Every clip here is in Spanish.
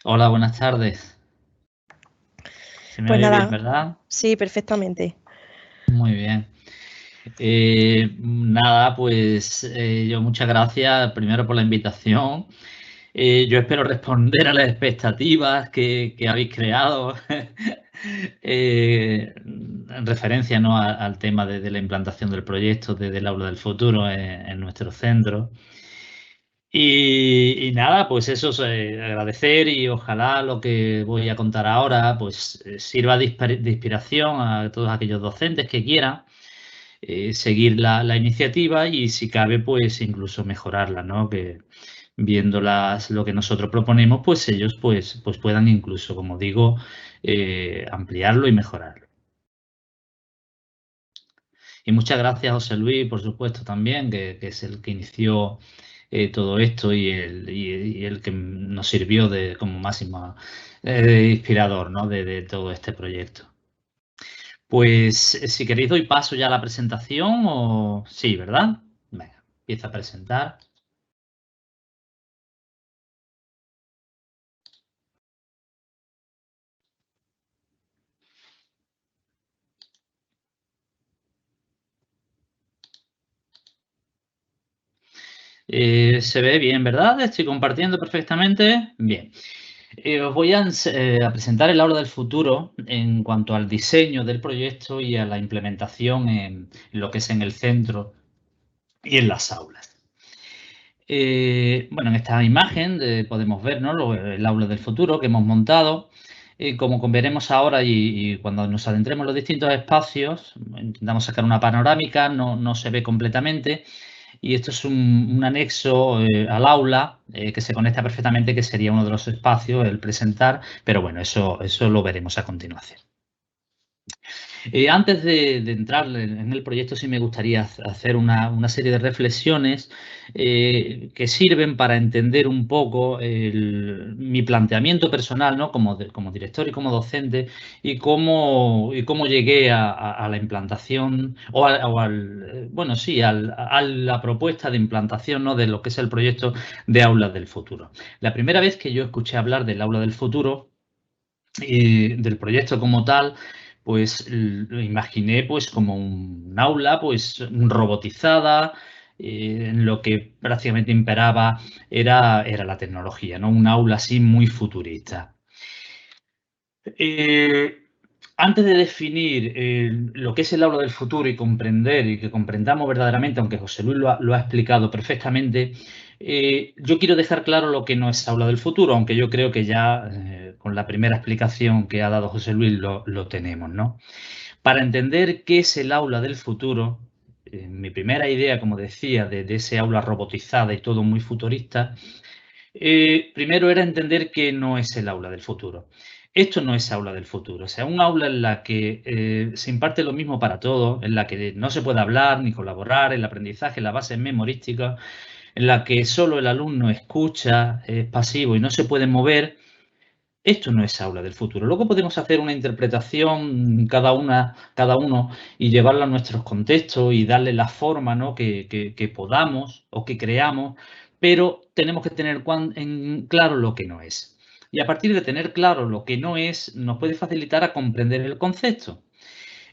Hola, buenas tardes. ¿Se me Pues oye bien, nada, verdad? sí, perfectamente. Muy bien. Nada, pues yo muchas gracias primero por la invitación. Yo espero responder a las expectativas que habéis creado en referencia, ¿no? al tema de la implantación del proyecto del Aula del Futuro en nuestro centro. Y nada, pues eso es agradecer y ojalá lo que voy a contar ahora pues sirva de inspiración a todos aquellos docentes que quieran seguir la iniciativa y si cabe pues incluso mejorarla, ¿no? Que viendo lo que nosotros proponemos pues ellos pues puedan incluso, como digo, ampliarlo y mejorarlo. Y muchas gracias, José Luis, por supuesto, también, que es el que inició todo esto y el que nos sirvió como máximo inspirador, ¿no? de todo este proyecto. Pues si queréis doy paso ya a la presentación o... Sí, ¿verdad? Venga, empieza a presentar. Se ve bien, ¿verdad? Estoy compartiendo perfectamente. Bien. Os voy a presentar el aula del futuro en cuanto al diseño del proyecto y a la implementación en lo que es en el centro y en las aulas. Bueno, en esta imagen podemos ver, ¿no? El aula del futuro que hemos montado. Como veremos ahora y cuando nos adentremos en los distintos espacios, intentamos sacar una panorámica, no se ve completamente. Y esto es un anexo al aula que se conecta perfectamente, que sería uno de los espacios, el presentar, pero bueno, eso lo veremos a continuación. Antes de entrar en el proyecto, sí me gustaría hacer una serie de reflexiones que sirven para entender un poco mi planteamiento personal, ¿no? Como director y como docente y cómo llegué a la implantación bueno, sí, a la propuesta de implantación, ¿no? De lo que es el proyecto de Aulas del Futuro. La primera vez que yo escuché hablar del Aula del Futuro y del proyecto como tal, pues lo imaginé pues como un aula pues robotizada, en lo que prácticamente imperaba era la tecnología, ¿no? Un aula así muy futurista. Eh, Antes de definir lo que es el aula del futuro y comprender y que comprendamos verdaderamente, aunque José Luis lo ha explicado perfectamente, yo quiero dejar claro lo que no es aula del futuro, aunque yo creo que ya con la primera explicación que ha dado José Luis lo tenemos, ¿no? Para entender qué es el aula del futuro, mi primera idea, como decía, de ese aula robotizada y todo muy futurista, primero era entender que no es el aula del futuro. Esto no es aula del futuro, o sea, un aula en la que se imparte lo mismo para todos, en la que no se puede hablar ni colaborar, el aprendizaje, la base memorística, en la que solo el alumno escucha, es pasivo y no se puede mover. Esto no es aula del futuro. Luego podemos hacer una interpretación cada uno y llevarla a nuestros contextos y darle la forma, ¿no? que podamos o que creamos, pero tenemos que tener en claro lo que no es. Y a partir de tener claro lo que no es, nos puede facilitar a comprender el concepto.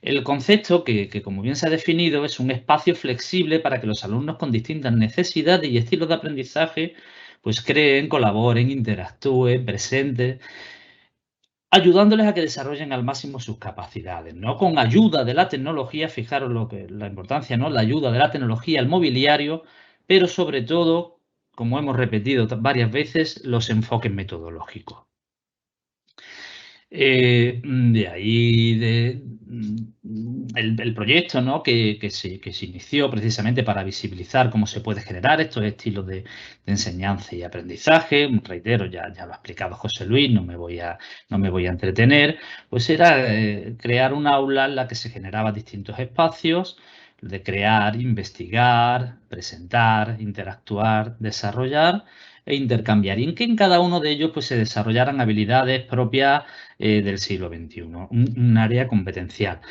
El concepto, como bien se ha definido, es un espacio flexible para que los alumnos con distintas necesidades y estilos de aprendizaje pues creen, colaboren, interactúen, presenten, ayudándoles a que desarrollen al máximo sus capacidades, ¿no? Con ayuda de la tecnología, fijaros la importancia, ¿no? La ayuda de la tecnología, el mobiliario, pero sobre todo, como hemos repetido varias veces, los enfoques metodológicos. De ahí el proyecto, ¿no? que se inició precisamente para visibilizar cómo se puede generar estos estilos de enseñanza y aprendizaje. Reitero, ya lo ha explicado José Luis, no me voy a entretener. Pues era crear un aula en la que se generaban distintos espacios de crear, investigar, presentar, interactuar, desarrollar e intercambiar. Y en que en cada uno de ellos pues, se desarrollaran habilidades propias del siglo XXI, un área competencial.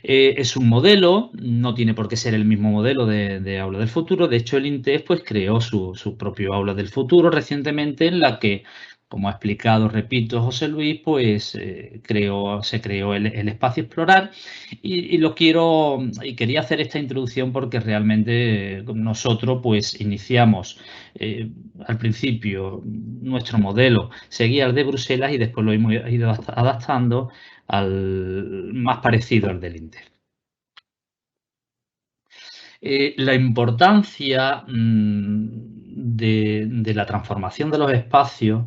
Es un modelo, no tiene por qué ser el mismo modelo de Aula del Futuro. De hecho, el INTEF pues, creó su propio Aula del Futuro recientemente en la que como ha explicado, repito, José Luis, pues se creó el espacio Explorar y quería hacer esta introducción porque realmente nosotros pues iniciamos al principio nuestro modelo seguía el de Bruselas y después lo hemos ido adaptando al más parecido al del INTEF. La importancia de la transformación de los espacios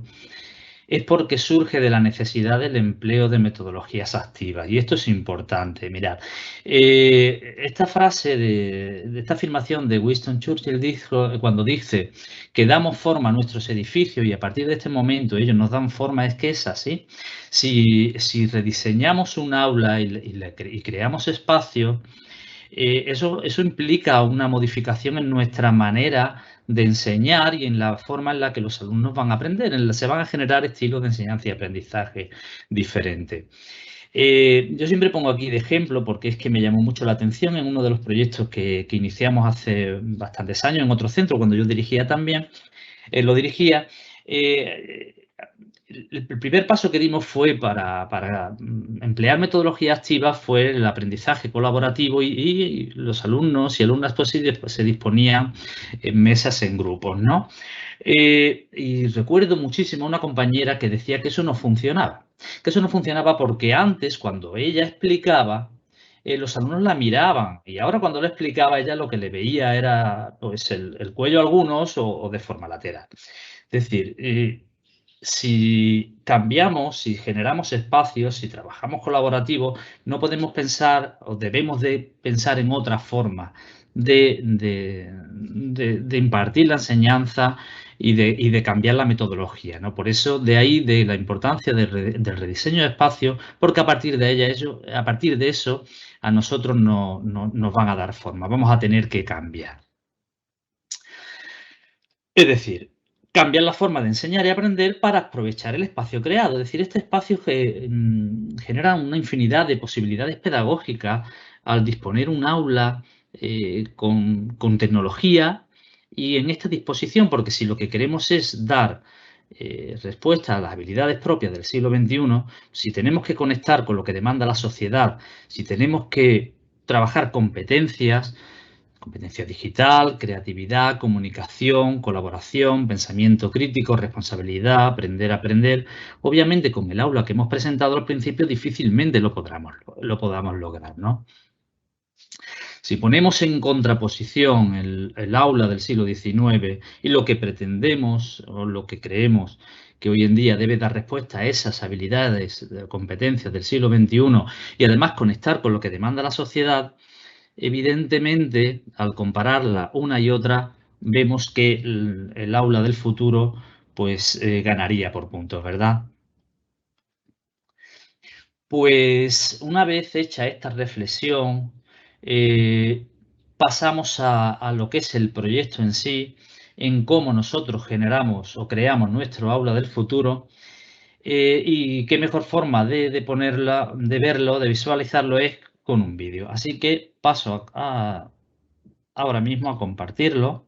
es porque surge de la necesidad del empleo de metodologías activas. Y esto es importante. Mirad, esta frase de esta afirmación de Winston Churchill dijo, cuando dice que damos forma a nuestros edificios y a partir de este momento ellos nos dan forma, es que es así. Si rediseñamos un aula y creamos espacios, eso implica una modificación en nuestra manera de enseñar y en la forma en la que los alumnos van a aprender. Se van a generar estilos de enseñanza y aprendizaje diferentes. Yo siempre pongo aquí de ejemplo porque es que me llamó mucho la atención en uno de los proyectos que iniciamos hace bastantes años en otro centro, cuando yo dirigía también, lo dirigía. El primer paso que dimos fue para emplear metodología activa fue el aprendizaje colaborativo y los alumnos y alumnas pues se disponían en mesas en grupos, ¿no? Y recuerdo muchísimo a una compañera que decía que eso no funcionaba. Que eso no funcionaba porque antes, cuando ella explicaba, los alumnos la miraban y ahora cuando le explicaba ella lo que le veía era pues el cuello a algunos o de forma lateral. Es decir, si cambiamos, si generamos espacios, si trabajamos colaborativo, no podemos pensar o debemos de pensar en otra forma de impartir la enseñanza y de cambiar la metodología, ¿no? Por eso, de ahí de la importancia del rediseño de espacios, porque a partir de eso a nosotros nos van a dar forma, vamos a tener que cambiar. Es decir, cambiar la forma de enseñar y aprender para aprovechar el espacio creado. Es decir, este espacio genera una infinidad de posibilidades pedagógicas al disponer un aula con tecnología y en esta disposición, porque si lo que queremos es dar respuesta a las habilidades propias del siglo XXI, si tenemos que conectar con lo que demanda la sociedad, si tenemos que trabajar competencia digital, creatividad, comunicación, colaboración, pensamiento crítico, responsabilidad, aprender a aprender. Obviamente, con el aula que hemos presentado al principio, difícilmente lo podamos lograr, ¿no? Si ponemos en contraposición el aula del siglo XIX y lo que pretendemos o lo que creemos que hoy en día debe dar respuesta a esas habilidades, competencias del siglo XXI y además conectar con lo que demanda la sociedad, evidentemente, al compararla una y otra, vemos que el aula del futuro pues ganaría por puntos, ¿verdad? Pues una vez hecha esta reflexión, pasamos a lo que es el proyecto en sí, en cómo nosotros generamos o creamos nuestro aula del futuro y qué mejor forma de verlo, de visualizarlo es con un vídeo. Así que paso ahora mismo a compartirlo.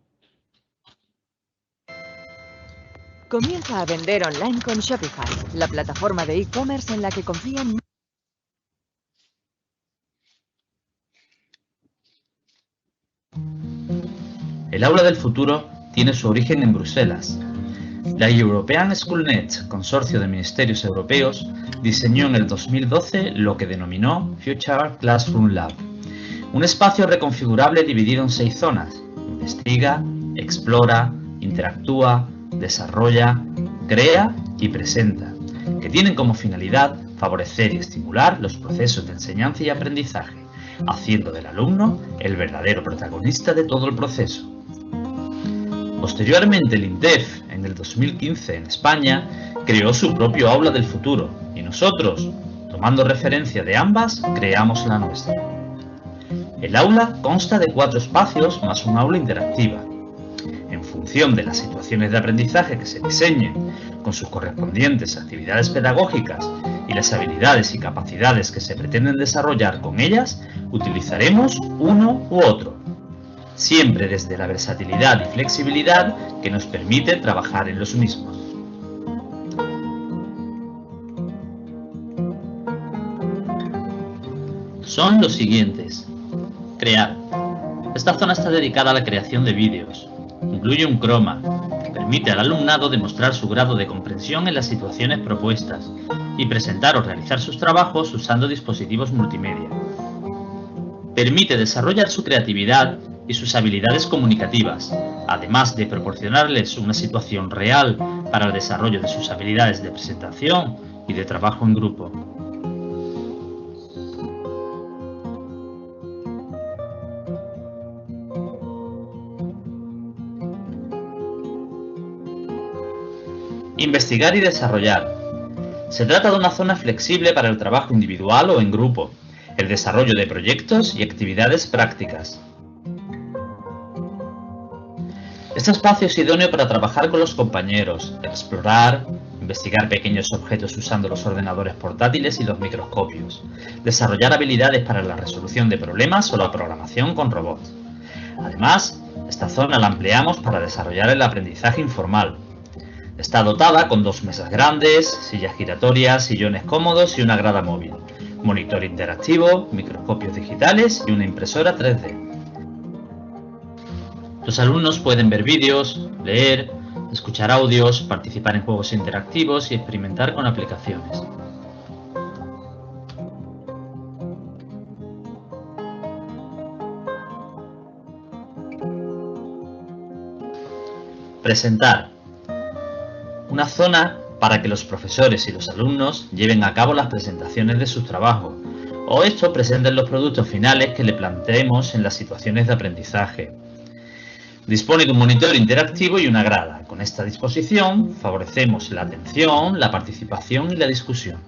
Comienza a vender online con Shopify, la plataforma de e-commerce en la que confían. El aula del futuro tiene su origen en Bruselas. La European SchoolNet, consorcio de ministerios europeos, diseñó en el 2012 lo que denominó Future Classroom Lab, un espacio reconfigurable dividido en 6 zonas: investiga, explora, interactúa, desarrolla, crea y presenta, que tienen como finalidad favorecer y estimular los procesos de enseñanza y aprendizaje, haciendo del alumno el verdadero protagonista de todo el proceso. Posteriormente, el INTEF, en el 2015 en España, creó su propio aula del futuro y nosotros, tomando referencia de ambas, creamos la nuestra. El aula consta de 4 espacios más un aula interactiva. En función de las situaciones de aprendizaje que se diseñen, con sus correspondientes actividades pedagógicas y las habilidades y capacidades que se pretenden desarrollar con ellas, utilizaremos uno u otro, siempre desde la versatilidad y flexibilidad que nos permite trabajar en los mismos. son los siguientes. Crear. Esta zona está dedicada a la creación de vídeos. Incluye un croma, que permite al alumnado demostrar su grado de comprensión en las situaciones propuestas y presentar o realizar sus trabajos usando dispositivos multimedia. Permite desarrollar su creatividad y sus habilidades comunicativas, además de proporcionarles una situación real para el desarrollo de sus habilidades de presentación y de trabajo en grupo. Investigar y desarrollar. Se trata de una zona flexible para el trabajo individual o en grupo, el desarrollo de proyectos y actividades prácticas. Este espacio es idóneo para trabajar con los compañeros, explorar, investigar pequeños objetos usando los ordenadores portátiles y los microscopios, desarrollar habilidades para la resolución de problemas o la programación con robots. Además, esta zona la empleamos para desarrollar el aprendizaje informal. Está dotada con 2 mesas grandes, sillas giratorias, sillones cómodos y una grada móvil, monitor interactivo, microscopios digitales y una impresora 3D. Los alumnos pueden ver vídeos, leer, escuchar audios, participar en juegos interactivos y experimentar con aplicaciones. Presentar. Una zona para que los profesores y los alumnos lleven a cabo las presentaciones de sus trabajos, o estos presenten los productos finales que le planteemos en las situaciones de aprendizaje. Dispone de un monitor interactivo y una grada. Con esta disposición favorecemos la atención, la participación y la discusión.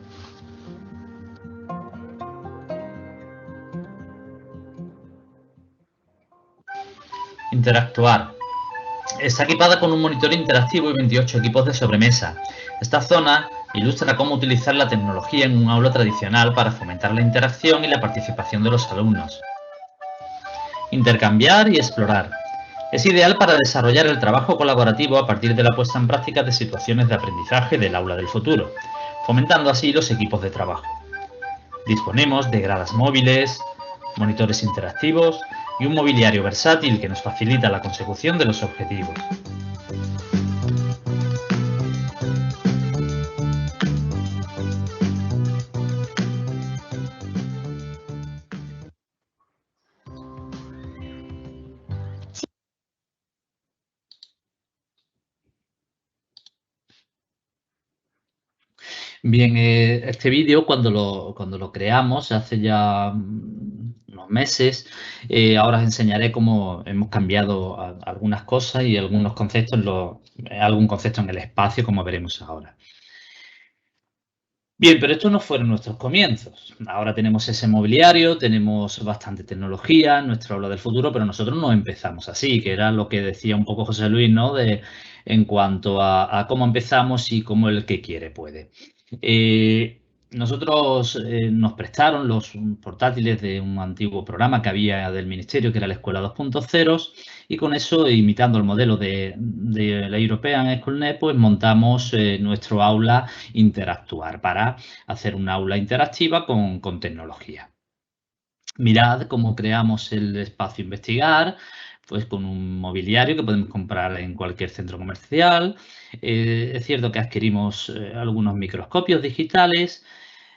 Interactuar. Está equipada con un monitor interactivo y 28 equipos de sobremesa. Esta zona ilustra cómo utilizar la tecnología en un aula tradicional para fomentar la interacción y la participación de los alumnos. Intercambiar y explorar. Es ideal para desarrollar el trabajo colaborativo a partir de la puesta en práctica de situaciones de aprendizaje del aula del futuro, fomentando así los equipos de trabajo. Disponemos de gradas móviles, monitores interactivos y un mobiliario versátil que nos facilita la consecución de los objetivos. Bien, este vídeo cuando lo creamos hace ya unos meses, ahora os enseñaré cómo hemos cambiado algunas cosas y algunos conceptos, algún concepto en el espacio, como veremos ahora. Bien, pero estos no fueron nuestros comienzos. Ahora tenemos ese mobiliario, tenemos bastante tecnología en nuestra aula del futuro, pero nosotros no empezamos así, que era lo que decía un poco José Luis, ¿no? En cuanto a cómo empezamos y cómo el que quiere puede. Nosotros nos prestaron los portátiles de un antiguo programa que había del Ministerio, que era la Escuela 2.0, y con eso, imitando el modelo de la European SchoolNet, pues montamos nuestro aula Interactuar para hacer un aula interactiva con tecnología. Mirad cómo creamos el espacio Investigar, pues con un mobiliario que podemos comprar en cualquier centro comercial. Es cierto que adquirimos algunos microscopios digitales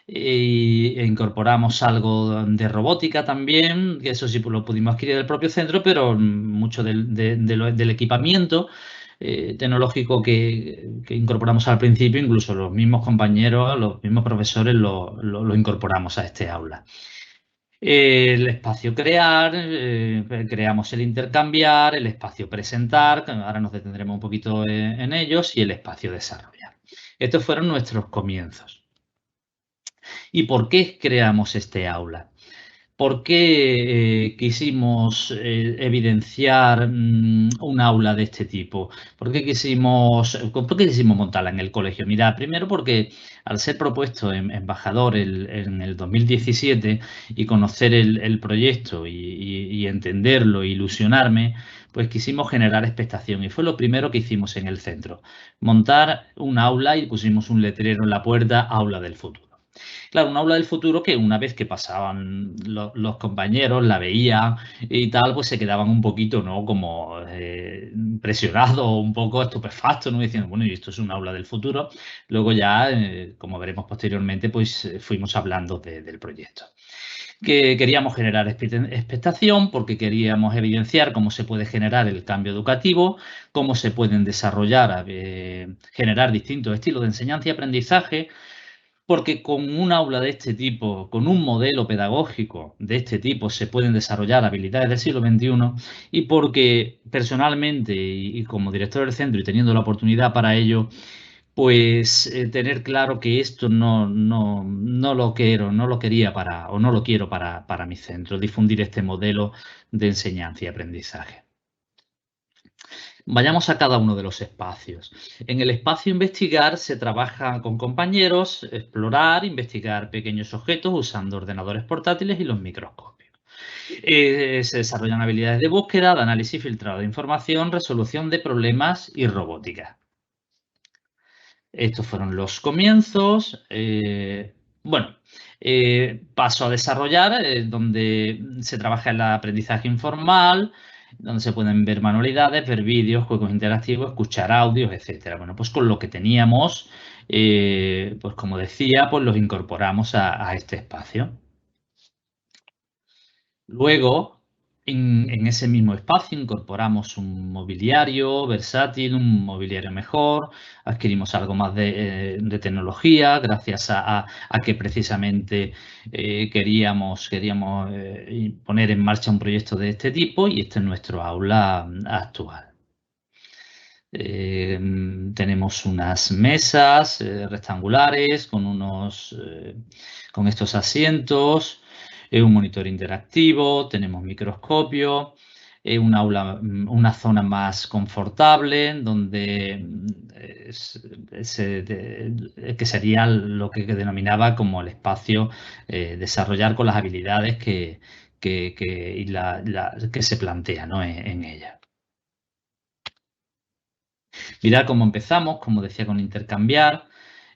e incorporamos algo de robótica también, que eso sí lo pudimos adquirir del propio centro, pero mucho del equipamiento tecnológico que incorporamos al principio, incluso los mismos compañeros, los mismos profesores lo incorporamos a este aula. El espacio crear, creamos el intercambiar, el espacio presentar, que ahora nos detendremos un poquito en ellos, y el espacio desarrollar. Estos fueron nuestros comienzos. ¿Y por qué creamos este aula? ¿Por qué quisimos evidenciar un aula de este tipo? ¿Por qué quisimos montarla en el colegio? Mira, primero porque al ser propuesto embajador en el 2017 y conocer el proyecto y entenderlo, ilusionarme, pues quisimos generar expectación y fue lo primero que hicimos en el centro. Montar un aula y pusimos un letrero en la puerta, Aula del Futuro. Claro, un aula del futuro que una vez que pasaban los compañeros, la veían y tal, pues se quedaban un poquito, ¿no? Como impresionados, un poco estupefactos, ¿no? Diciendo, bueno, y esto es un aula del futuro. Luego ya, como veremos posteriormente, pues fuimos hablando del proyecto. Que queríamos generar expectación porque queríamos evidenciar cómo se puede generar el cambio educativo, cómo se pueden desarrollar, generar distintos estilos de enseñanza y aprendizaje, porque con un aula de este tipo, con un modelo pedagógico de este tipo, se pueden desarrollar habilidades del siglo XXI y porque personalmente y como director del centro y teniendo la oportunidad para ello, pues tener claro que esto no lo quiero, no lo quería para, o no lo quiero para mi centro, difundir este modelo de enseñanza y aprendizaje. Vayamos a cada uno de los espacios. En el espacio investigar se trabaja con compañeros, explorar, investigar pequeños objetos usando ordenadores portátiles y los microscopios. Se desarrollan habilidades de búsqueda, de análisis y filtrado de información, resolución de problemas y robótica. Estos fueron los comienzos. Bueno, paso a desarrollar, donde se trabaja el aprendizaje informal, donde se pueden ver manualidades, ver vídeos, juegos interactivos, escuchar audios, etcétera. Bueno, pues con lo que teníamos, pues como decía, pues los incorporamos a este espacio. Luego, en ese mismo espacio incorporamos un mobiliario versátil, un mobiliario mejor, adquirimos algo más de tecnología gracias a que precisamente queríamos poner en marcha un proyecto de este tipo y este es nuestro aula actual. Tenemos unas mesas rectangulares con estos asientos, un monitor interactivo, tenemos microscopio, una zona más confortable donde que sería lo que denominaba como el espacio desarrollar con las habilidades que se plantea, ¿no? en ella. Mirad cómo empezamos, como decía, con intercambiar.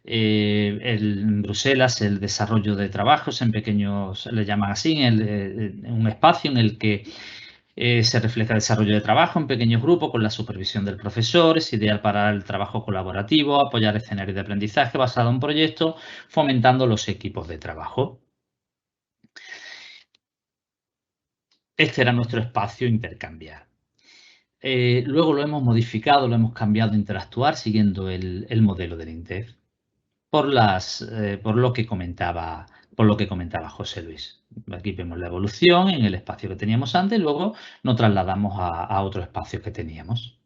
En Bruselas el desarrollo de trabajos en pequeños, le llaman así, un espacio en el que se refleja el desarrollo de trabajo en pequeños grupos con la supervisión del profesor. Es ideal para el trabajo colaborativo, apoyar escenarios de aprendizaje basado en proyectos, fomentando los equipos de trabajo. Este era nuestro espacio intercambiar. Luego lo hemos modificado, lo hemos cambiado a interactuar siguiendo el modelo del INTEF por lo que comentaba José Luis. Aquí vemos la evolución en el espacio que teníamos antes y luego nos trasladamos a otro espacio que teníamos.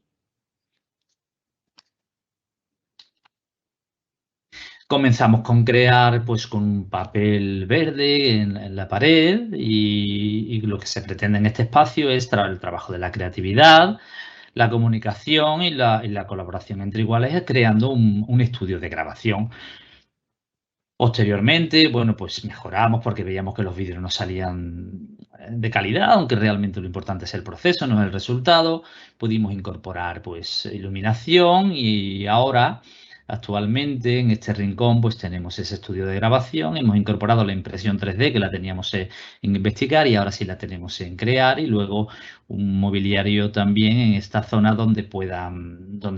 Comenzamos con crear pues con un papel verde en la pared y lo que se pretende en este espacio es el trabajo de la creatividad, la comunicación y la colaboración entre iguales, creando un estudio de grabación. Posteriormente, bueno, pues mejoramos porque veíamos que los vídeos no salían de calidad, aunque realmente lo importante es el proceso, no es el resultado. Pudimos incorporar pues iluminación y ahora, actualmente, en este rincón, pues tenemos ese estudio de grabación. Hemos incorporado la impresión 3D que la teníamos en investigar y ahora sí la tenemos en crear y luego un mobiliario también en esta zona donde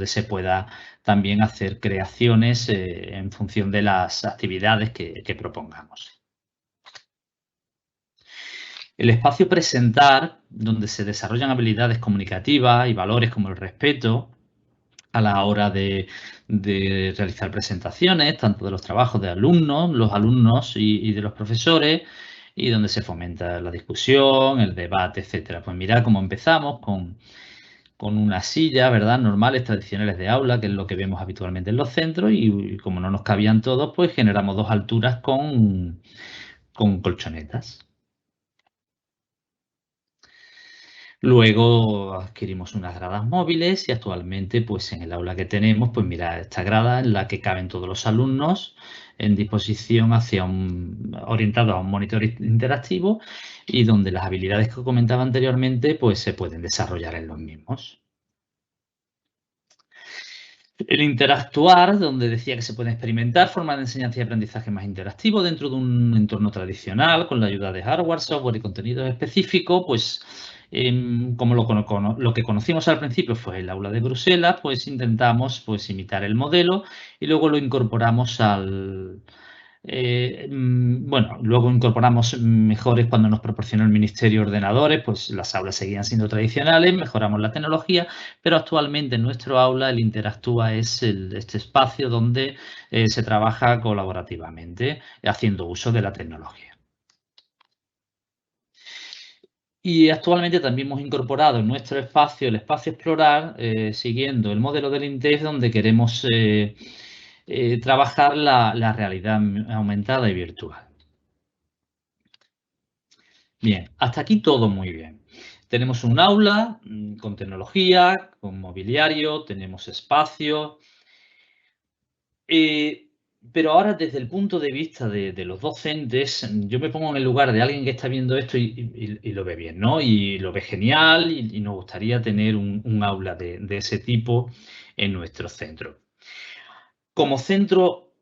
se pueda también hacer creaciones en función de las actividades que propongamos. El espacio presentar, donde se desarrollan habilidades comunicativas y valores como el respeto a la hora de realizar presentaciones, tanto de los trabajos de alumnos, los alumnos y de los profesores, y donde se fomenta la discusión, el debate, etcétera. Pues mirad cómo empezamos con una silla, ¿verdad? Normales, tradicionales de aula, que es lo que vemos habitualmente en los centros, y como no nos cabían todos, pues generamos dos alturas con colchonetas. Luego adquirimos unas gradas móviles y actualmente, pues en el aula que tenemos, pues mira, esta grada en la que caben todos los alumnos en disposición orientado a un monitor interactivo y donde las habilidades que comentaba anteriormente, pues se pueden desarrollar en los mismos. El interactuar, donde decía que se pueden experimentar formas de enseñanza y aprendizaje más interactivo dentro de un entorno tradicional, con la ayuda de hardware, software y contenidos específicos, pues como lo que conocimos al principio fue el aula de Bruselas, pues intentamos pues, imitar el modelo y luego lo incorporamos bueno, luego incorporamos mejores cuando nos proporcionó el Ministerio ordenadores, pues las aulas seguían siendo tradicionales, mejoramos la tecnología, pero actualmente en nuestro aula el Interactúa es este espacio donde se trabaja colaborativamente, haciendo uso de la tecnología. Y actualmente también hemos incorporado en nuestro espacio, el espacio Explorar, siguiendo el modelo del INTEF, donde queremos trabajar la realidad aumentada y virtual. Bien, hasta aquí todo muy bien. Tenemos un aula con tecnología, con mobiliario, tenemos espacio, pero ahora desde el punto de vista de los docentes, yo me pongo en el lugar de alguien que está viendo esto y lo ve bien, ¿no? Y lo ve genial y nos gustaría tener un aula de ese tipo en nuestro centro. Como centro,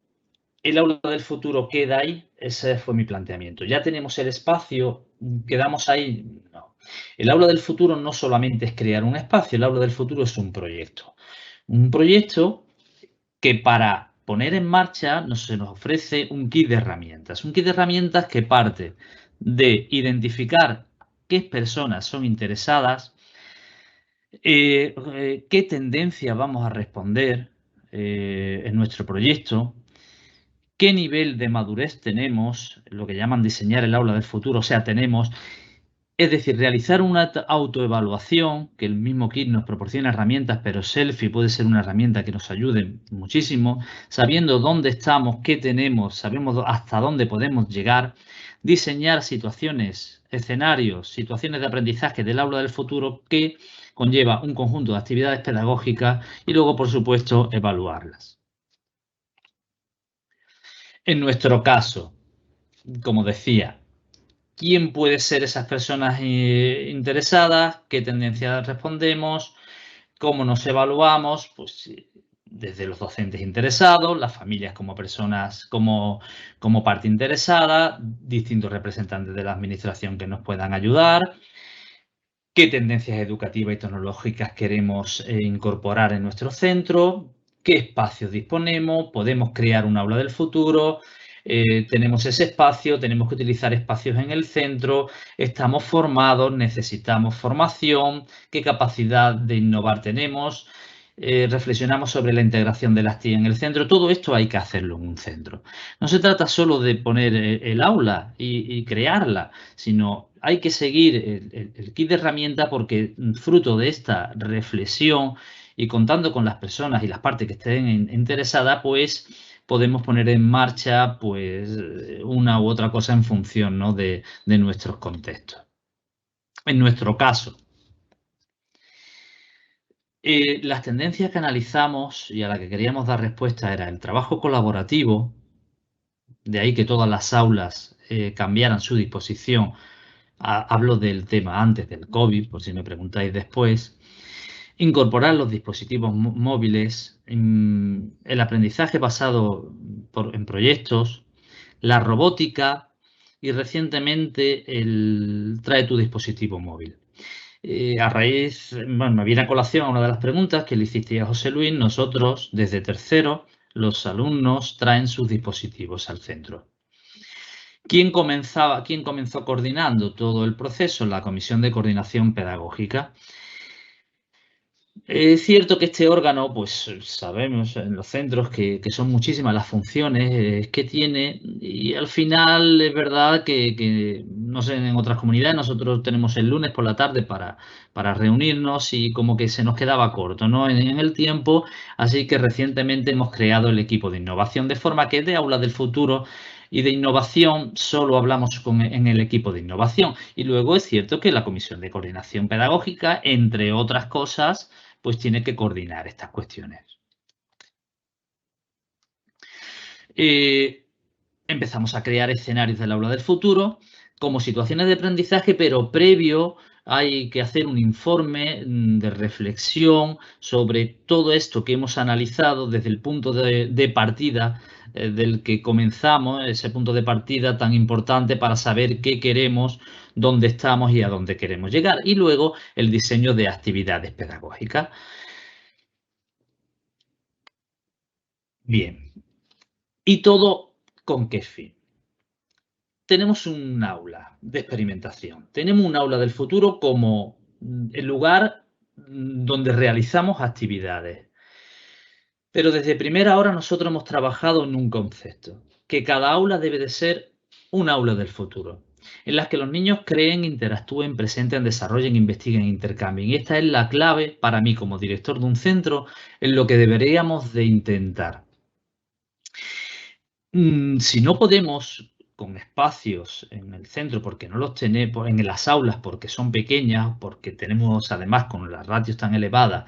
el aula del futuro queda ahí, ese fue mi planteamiento. Ya tenemos el espacio, quedamos ahí. No. El aula del futuro no solamente es crear un espacio, el aula del futuro es un proyecto. Un proyecto que para poner en marcha se nos ofrece un kit de herramientas. Un kit de herramientas que parte de identificar qué personas son interesadas, qué tendencia vamos a responder en nuestro proyecto, qué nivel de madurez tenemos, lo que llaman diseñar el aula del futuro, o sea, tenemos, es decir, realizar una autoevaluación, que el mismo kit nos proporciona herramientas, pero Selfie puede ser una herramienta que nos ayude muchísimo, sabiendo dónde estamos, qué tenemos, sabemos hasta dónde podemos llegar, diseñar situaciones, escenarios, situaciones de aprendizaje del aula del futuro que conlleva un conjunto de actividades pedagógicas y luego, por supuesto, evaluarlas. En nuestro caso, como decía, ¿quién puede ser esas personas interesadas? ¿Qué tendencias respondemos? ¿Cómo nos evaluamos? Pues desde los docentes interesados, las familias como personas, como parte interesada, distintos representantes de la administración que nos puedan ayudar. ¿Qué tendencias educativas y tecnológicas queremos incorporar en nuestro centro? ¿Qué espacios disponemos? ¿Podemos crear un aula del futuro? Tenemos ese espacio, tenemos que utilizar espacios en el centro, estamos formados, necesitamos formación, qué capacidad de innovar tenemos, reflexionamos sobre la integración de las TIC en el centro. Todo esto hay que hacerlo en un centro. No se trata solo de poner el aula y crearla, sino hay que seguir el kit de herramientas porque fruto de esta reflexión y contando con las personas y las partes que estén interesadas, pues podemos poner en marcha pues una u otra cosa en función, ¿no? de nuestros contextos. En nuestro caso, las tendencias que analizamos y a las que queríamos dar respuesta era el trabajo colaborativo, de ahí que todas las aulas cambiaran su disposición. Hablo del tema antes del COVID, por si me preguntáis después. Incorporar los dispositivos móviles, el aprendizaje basado en proyectos, la robótica y recientemente el trae tu dispositivo móvil. A raíz, bueno, me viene a colación una de las preguntas que le hiciste a José Luis. Nosotros, desde tercero, los alumnos traen sus dispositivos al centro. ¿Quién comenzó coordinando todo el proceso? La Comisión de Coordinación Pedagógica. Es cierto que este órgano, pues sabemos en los centros que son muchísimas las funciones que tiene y al final es verdad que, no sé, en otras comunidades nosotros tenemos el lunes por la tarde para reunirnos y como que se nos quedaba corto, ¿no? en el tiempo, así que recientemente hemos creado el equipo de innovación de forma que de Aulas del Futuro y de innovación solo hablamos en el equipo de innovación. Y luego es cierto que la Comisión de Coordinación Pedagógica, entre otras cosas, pues tiene que coordinar estas cuestiones. Empezamos a crear escenarios del aula del futuro como situaciones de aprendizaje, pero previo hay que hacer un informe de reflexión sobre todo esto que hemos analizado desde el punto de partida del que comenzamos, ese punto de partida tan importante para saber qué queremos, dónde estamos y a dónde queremos llegar. Y luego el diseño de actividades pedagógicas. Bien. ¿Y todo con qué fin? Tenemos un aula de experimentación. Tenemos un aula del futuro como el lugar donde realizamos actividades. Pero desde primera hora nosotros hemos trabajado en un concepto, que cada aula debe de ser un aula del futuro, en las que los niños creen, interactúen, presenten, desarrollen, investiguen e intercambien. Y esta es la clave para mí como director de un centro en lo que deberíamos de intentar. Si no podemos con espacios en el centro, porque no los tenemos, en las aulas porque son pequeñas, porque tenemos además con las ratios tan elevadas,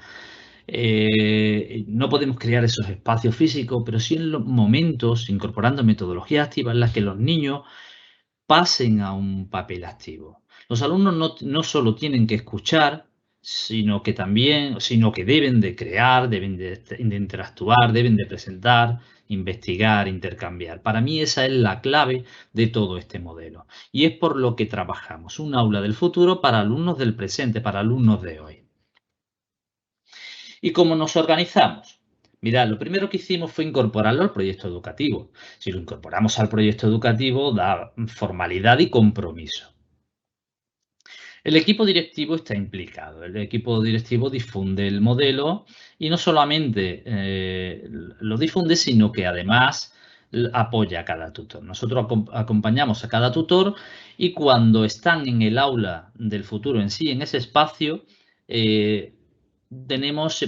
no podemos crear esos espacios físicos, pero sí en los momentos, incorporando metodologías activas en las que los niños pasen a un papel activo. Los alumnos no solo tienen que escuchar, sino que deben de crear, deben de interactuar, deben de presentar, investigar, intercambiar. Para mí esa es la clave de todo este modelo. Y es por lo que trabajamos, un aula del futuro para alumnos del presente, para alumnos de hoy. ¿Y cómo nos organizamos? Mirad, lo primero que hicimos fue incorporarlo al proyecto educativo. Si lo incorporamos al proyecto educativo, da formalidad y compromiso. El equipo directivo está implicado. El equipo directivo difunde el modelo y no solamente lo difunde, sino que además apoya a cada tutor. Nosotros acompañamos a cada tutor y cuando están en el aula del futuro en sí, en ese espacio,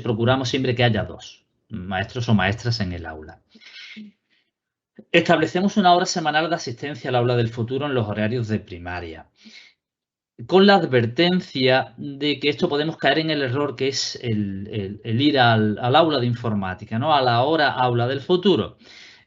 procuramos siempre que haya 2 maestros o maestras en el aula. Establecemos una hora semanal de asistencia al aula del futuro en los horarios de primaria, con la advertencia de que esto podemos caer en el error que es el ir al aula de informática, ¿no? A la hora aula del futuro.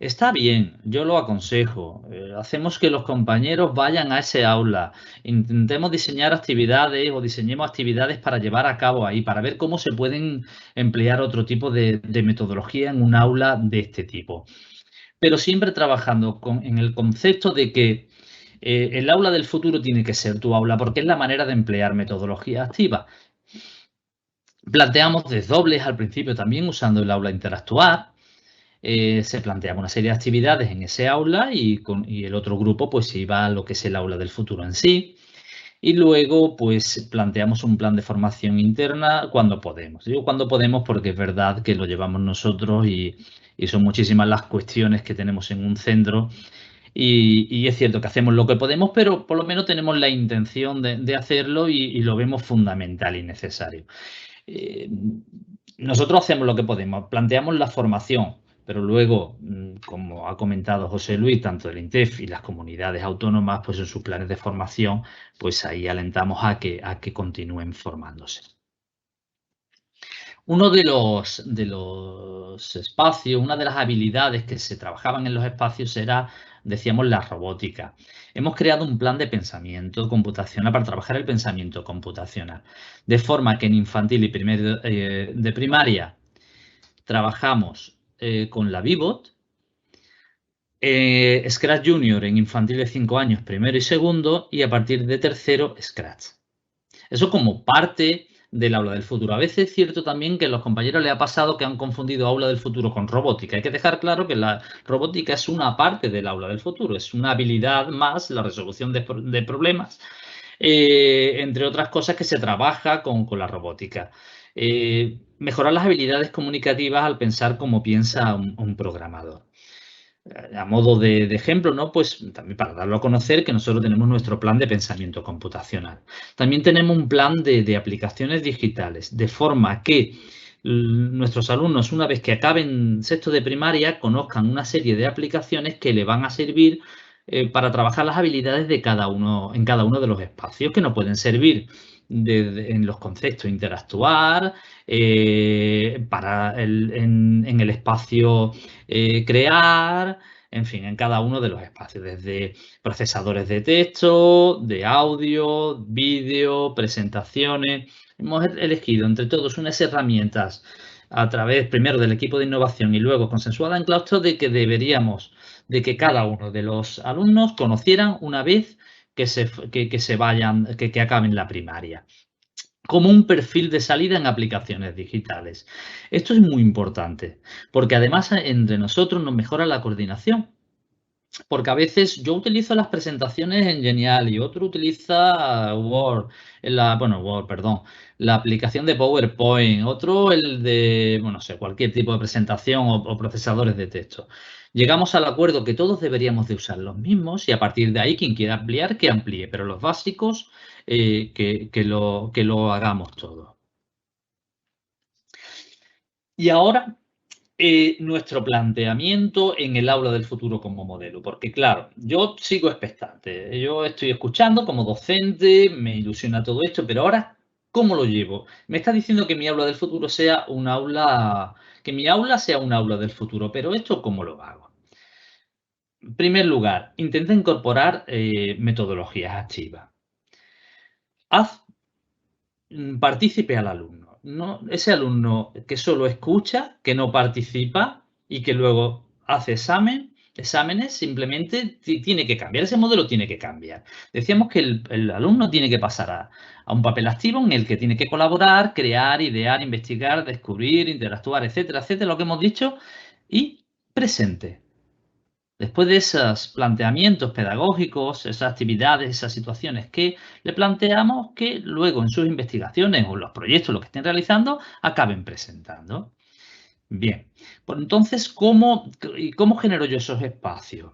Está bien, yo lo aconsejo. Hacemos que los compañeros vayan a ese aula. Intentemos diseñar actividades o diseñemos actividades para llevar a cabo ahí, para ver cómo se pueden emplear otro tipo de metodología en un aula de este tipo. Pero siempre trabajando en el concepto de que el aula del futuro tiene que ser tu aula, porque es la manera de emplear metodología activa. Planteamos desdobles al principio también usando el aula interactuar. Se planteaba una serie de actividades en ese aula y el otro grupo pues se iba a lo que es el aula del futuro en sí. Y luego pues planteamos un plan de formación interna cuando podemos. Digo cuando podemos porque es verdad que lo llevamos nosotros y son muchísimas las cuestiones que tenemos en un centro. Y es cierto que hacemos lo que podemos, pero por lo menos tenemos la intención de hacerlo y lo vemos fundamental y necesario. Nosotros hacemos lo que podemos, planteamos la formación, pero luego, como ha comentado José Luis, tanto el INTEF y las comunidades autónomas, pues en sus planes de formación, pues ahí alentamos a que continúen formándose. Uno de los espacios, una de las habilidades que se trabajaban en los espacios era, decíamos, la robótica. Hemos creado un plan de pensamiento computacional para trabajar el pensamiento computacional, de forma que en infantil y primero de primaria trabajamos con la Vivot, Scratch Junior en infantil de 5 años, primero y segundo, y a partir de tercero, Scratch. Eso como parte del aula del futuro. A veces es cierto también que a los compañeros les ha pasado que han confundido aula del futuro con robótica. Hay que dejar claro que la robótica es una parte del aula del futuro, es una habilidad más, la resolución de problemas, entre otras cosas que se trabaja con la robótica. Mejorar las habilidades comunicativas al pensar como piensa un programador. A modo de ejemplo, ¿no? Pues también para darlo a conocer que nosotros tenemos nuestro plan de pensamiento computacional. También tenemos un plan de aplicaciones digitales, de forma que nuestros alumnos, una vez que acaben sexto de primaria, conozcan una serie de aplicaciones que le van a servir para trabajar las habilidades de cada uno, en cada uno de los espacios, que nos pueden servir en los conceptos interactuar, en el espacio crear, en fin, en cada uno de los espacios, desde procesadores de texto, de audio, vídeo, presentaciones. Hemos elegido entre todos unas herramientas a través primero del equipo de innovación y luego consensuada en claustro de que cada uno de los alumnos conocieran una vez que acaben la primaria, como un perfil de salida en aplicaciones digitales. Esto es muy importante, porque además entre nosotros nos mejora la coordinación. Porque a veces yo utilizo las presentaciones en Genial y otro utiliza Word, la aplicación de PowerPoint, otro el de, bueno, no sé, cualquier tipo de presentación o procesadores de texto. Llegamos al acuerdo que todos deberíamos de usar los mismos y a partir de ahí quien quiera ampliar, que amplíe, pero los básicos que lo hagamos todos. Y ahora nuestro planteamiento en el aula del futuro como modelo, porque claro, yo sigo expectante, yo estoy escuchando como docente, me ilusiona todo esto, pero ahora, ¿cómo lo llevo? Me está diciendo que mi aula del futuro sea un aula, que mi aula sea un aula del futuro, pero ¿esto cómo lo hago? En primer lugar, intenta incorporar metodologías activas. Haz partícipe al alumno. No, ese alumno que solo escucha, que no participa y que luego hace exámenes, simplemente tiene que cambiar. Ese modelo tiene que cambiar. Decíamos que el alumno tiene que pasar a un papel activo en el que tiene que colaborar, crear, idear, investigar, descubrir, interactuar, etcétera, etcétera, lo que hemos dicho, y presente. Después de esos planteamientos pedagógicos, esas actividades, esas situaciones que le planteamos, que luego en sus investigaciones o los proyectos, lo que estén realizando, acaben presentando. Bien, pues entonces, ¿cómo genero yo esos espacios?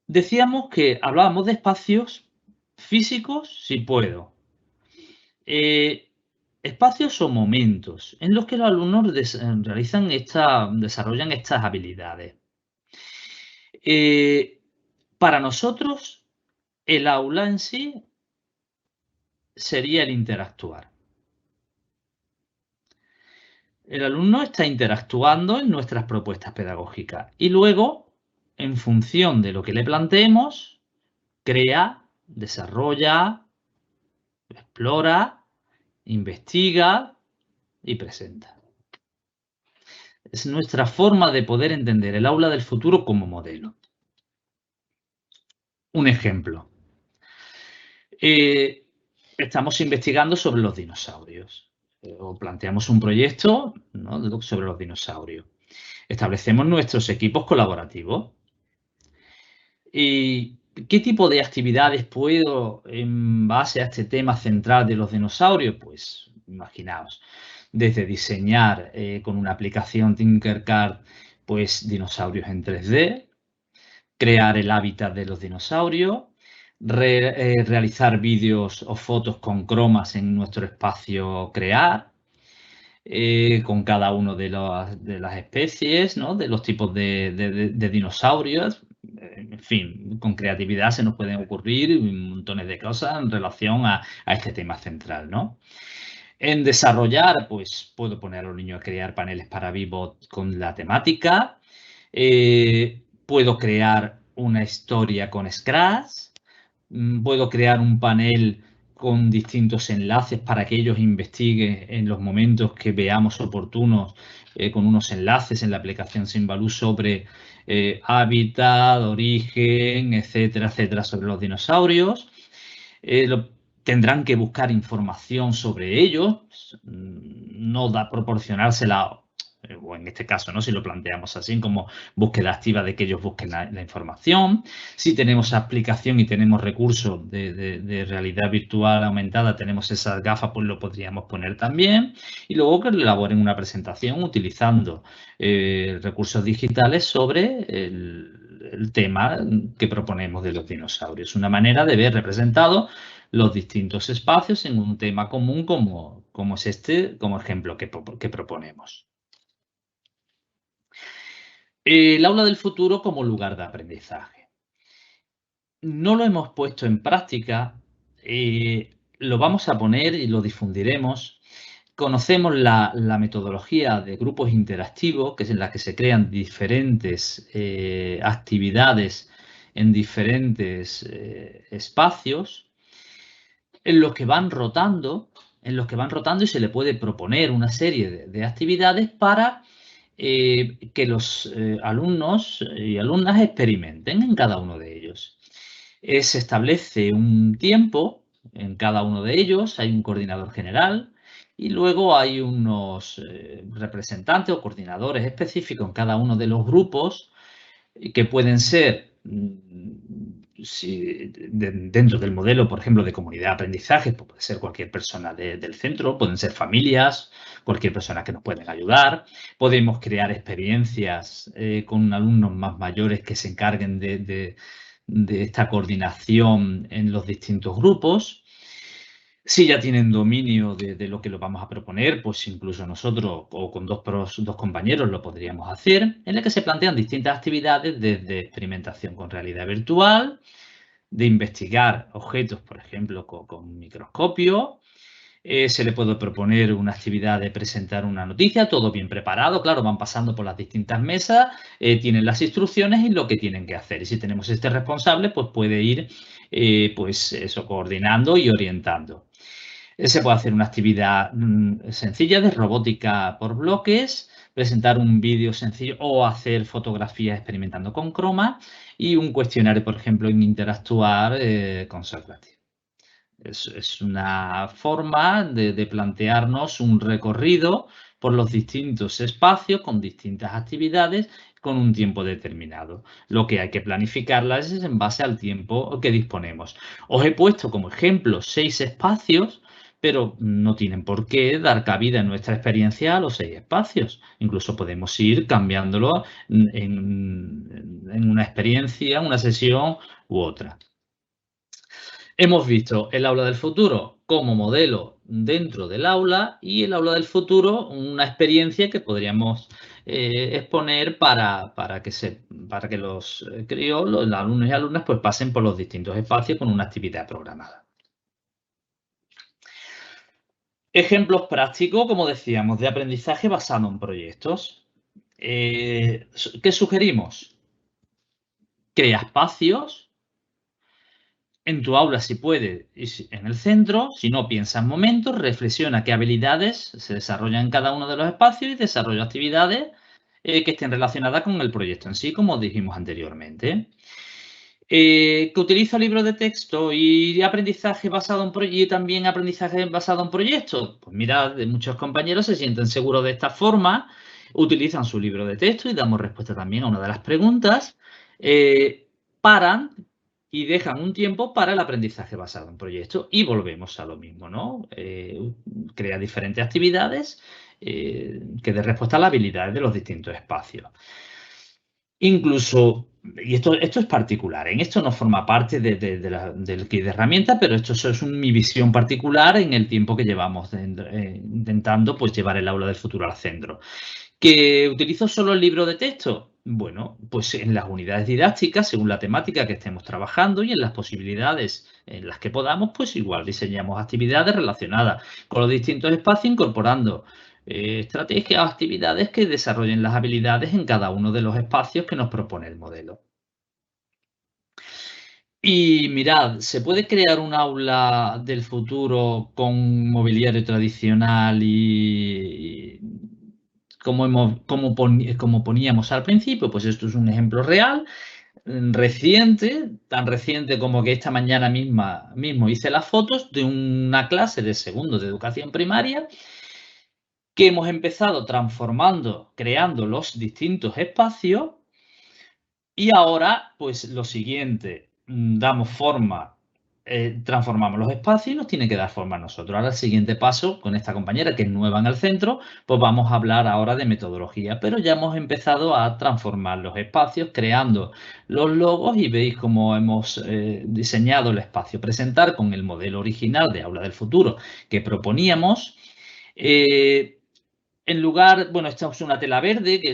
Decíamos que hablábamos de espacios físicos, si puedo. Espacios o momentos en los que los alumnos desarrollan estas habilidades. Para nosotros, el aula en sí sería el interactuar. El alumno está interactuando en nuestras propuestas pedagógicas y luego, en función de lo que le planteemos, crea, desarrolla, explora, investiga y presenta. Es nuestra forma de poder entender el aula del futuro como modelo. Un ejemplo. Estamos investigando sobre los dinosaurios o planteamos un proyecto, ¿no?, sobre los dinosaurios. Establecemos nuestros equipos colaborativos. ¿Y qué tipo de actividades puedo, en base a este tema central de los dinosaurios? Pues imaginaos, desde diseñar con una aplicación Tinkercad, pues dinosaurios en 3D, crear el hábitat de los dinosaurios, realizar vídeos o fotos con cromas en nuestro espacio crear, con cada uno de las especies, ¿no?, de los tipos de dinosaurios. En fin, con creatividad se nos pueden ocurrir montones de cosas en relación a este tema central, ¿no? En desarrollar, pues puedo poner a los niños a crear paneles para vivo con la temática. Puedo crear una historia con Scratch. Puedo crear un panel con distintos enlaces para que ellos investiguen en los momentos que veamos oportunos, con unos enlaces en la aplicación Symbaloo sobre hábitat, origen, etcétera, etcétera, sobre los dinosaurios. Tendrán que buscar información sobre ellos, no proporcionársela, o en este caso, ¿no?, si lo planteamos así, como búsqueda activa de que ellos busquen la información. Si tenemos aplicación y tenemos recursos de realidad virtual aumentada, tenemos esas gafas, pues lo podríamos poner también. Y luego que elaboren una presentación utilizando recursos digitales sobre el tema que proponemos de los dinosaurios. Una manera de ver representados los distintos espacios en un tema común como es este, como ejemplo que proponemos. El aula del futuro como lugar de aprendizaje. No lo hemos puesto en práctica, lo vamos a poner y lo difundiremos conocemos la metodología de grupos interactivos, que es en la que se crean diferentes actividades en diferentes espacios, en los que van rotando, y se le puede proponer una serie de actividades para que los alumnos y alumnas experimenten en cada uno de ellos. Se establece un tiempo en cada uno de ellos, hay un coordinador general y luego hay unos representantes o coordinadores específicos en cada uno de los grupos que pueden ser dentro del modelo, por ejemplo, de comunidad de aprendizaje, pues puede ser cualquier persona del centro, pueden ser familias, cualquier persona que nos pueden ayudar. Podemos crear experiencias con alumnos más mayores que se encarguen de esta coordinación en los distintos grupos. Si ya tienen dominio de lo que lo vamos a proponer, pues incluso nosotros o con dos compañeros lo podríamos hacer, en el que se plantean distintas actividades desde experimentación con realidad virtual, de investigar objetos, por ejemplo, con un microscopio. Se le puede proponer una actividad de presentar una noticia, todo bien preparado, claro, van pasando por las distintas mesas, tienen las instrucciones y lo que tienen que hacer. Y si tenemos este responsable, pues puede ir pues eso, coordinando y orientando. Se puede hacer una actividad sencilla de robótica por bloques, presentar un vídeo sencillo o hacer fotografías experimentando con croma y un cuestionario, por ejemplo, en interactuar con Socrates. Es una forma de plantearnos un recorrido por los distintos espacios con distintas actividades con un tiempo determinado. Lo que hay que planificarlas es en base al tiempo que disponemos. Os he puesto como ejemplo 6 espacios, pero no tienen por qué dar cabida en nuestra experiencia a los 6 espacios. Incluso podemos ir cambiándolo en una experiencia, una sesión u otra. Hemos visto el aula del futuro como modelo dentro del aula y el aula del futuro una experiencia que podríamos exponer para que los críos, los alumnos y alumnas, pues pasen por los distintos espacios con una actividad programada. Ejemplos prácticos, como decíamos, de aprendizaje basado en proyectos. ¿Qué sugerimos? Crea espacios. En tu aula, si puede, en el centro, si no, piensa en momentos, reflexiona qué habilidades se desarrollan en cada uno de los espacios y desarrolla actividades que estén relacionadas con el proyecto en sí, como dijimos anteriormente. Que utilizo libros de texto y aprendizaje basado en proyectos y también aprendizaje basado en proyectos. Pues mira, muchos compañeros se sienten seguros de esta forma, utilizan su libro de texto y damos respuesta también a una de las preguntas. Paran y dejan un tiempo para el aprendizaje basado en proyectos y volvemos a lo mismo, ¿no? Crea diferentes actividades que den respuesta a las habilidades de los distintos espacios. Incluso, y esto es particular, en esto no forma parte del kit de herramientas, pero esto es mi visión particular en el tiempo que llevamos intentando pues, llevar el aula del futuro al centro. ¿Que utilizo solo el libro de texto? Bueno, pues en las unidades didácticas, según la temática que estemos trabajando y en las posibilidades en las que podamos, pues igual diseñamos actividades relacionadas con los distintos espacios, incorporando estrategias o actividades que desarrollen las habilidades en cada uno de los espacios que nos propone el modelo. Y mirad, ¿se puede crear un aula del futuro con mobiliario tradicional y como poníamos al principio? Pues esto es un ejemplo real, reciente, tan reciente como que esta mañana mismo hice las fotos de una clase de segundo de educación primaria que hemos empezado transformando, creando los distintos espacios y ahora, pues lo siguiente, damos forma, transformamos los espacios y nos tiene que dar forma a nosotros. Ahora el siguiente paso con esta compañera que es nueva en el centro, pues vamos a hablar ahora de metodología, pero ya hemos empezado a transformar los espacios creando los logos y veis cómo hemos diseñado el espacio. Presentar con el modelo original de Aula del Futuro que proponíamos. En lugar, bueno, esta es una tela verde que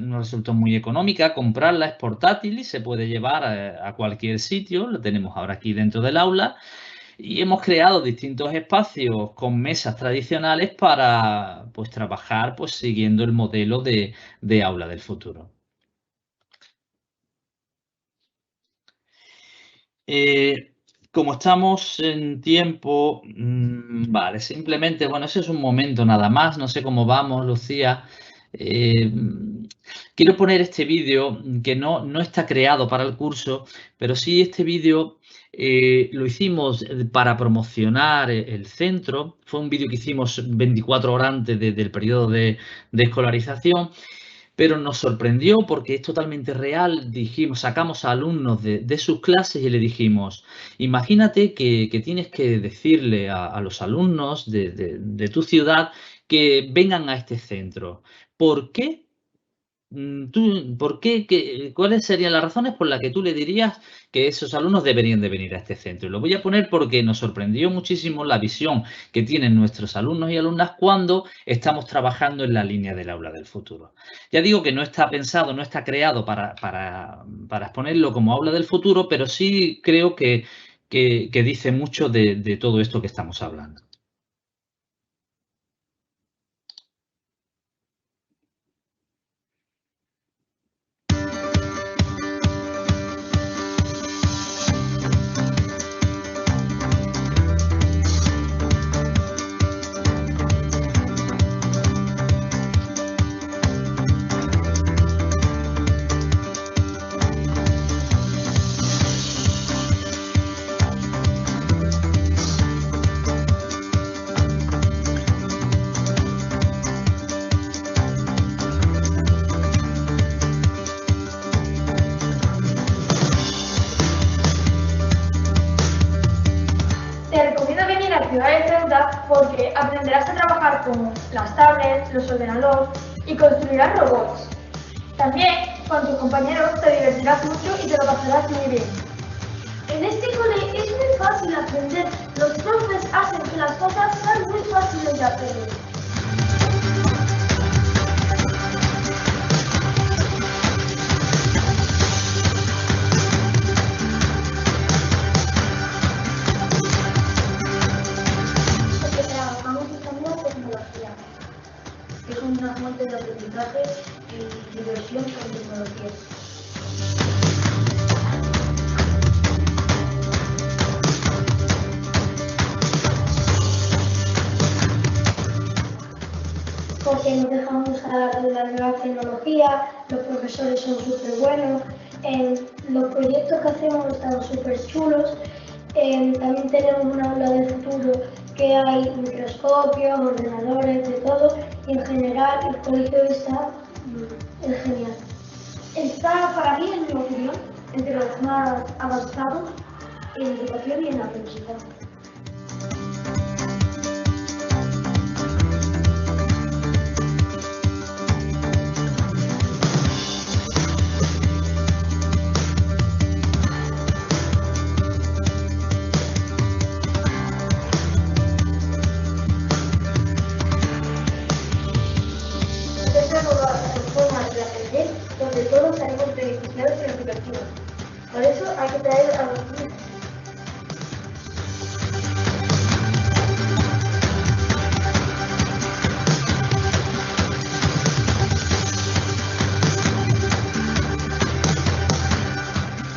nos resultó muy económica, comprarla es portátil y se puede llevar a cualquier sitio, lo tenemos ahora aquí dentro del aula. Y hemos creado distintos espacios con mesas tradicionales para pues, trabajar pues, siguiendo el modelo de aula del futuro. Como estamos en tiempo, vale, simplemente, bueno, ese es un momento nada más, no sé cómo vamos, Lucía. Quiero poner este vídeo que no está creado para el curso, pero sí este vídeo lo hicimos para promocionar el centro. Fue un vídeo que hicimos 24 horas antes del periodo de escolarización. Pero nos sorprendió porque es totalmente real. Dijimos, sacamos a alumnos de sus clases y le dijimos, imagínate que tienes que decirle a los alumnos de tu ciudad que vengan a este centro. ¿Por qué? ¿Cuáles serían las razones por las que tú le dirías que esos alumnos deberían de venir a este centro? Y lo voy a poner porque nos sorprendió muchísimo la visión que tienen nuestros alumnos y alumnas cuando estamos trabajando en la línea del aula del futuro. Ya digo que no está pensado, no está creado para exponerlo como aula del futuro, pero sí creo que dice mucho de todo esto que estamos hablando. Porque aprenderás a trabajar con las tablets, los ordenadores y construirás robots. También con tus compañeros te divertirás mucho y te lo pasarás muy bien. En este cole es muy fácil aprender. Los profes hacen que las cosas sean muy fáciles de aprender. Una fuente de aprendizaje y diversión con tecnología. Porque nos dejan usar la nueva tecnología, los profesores son súper buenos, los proyectos que hacemos están súper chulos, también tenemos una aula del futuro que hay microscopios, ordenadores, de todo, y en general el colegio está genial. Está, para mí, en mi opinión, entre los más avanzados en educación y en aprendizaje. Donde todos salimos beneficiados y nos divertimos. Por eso hay que traer a los niños.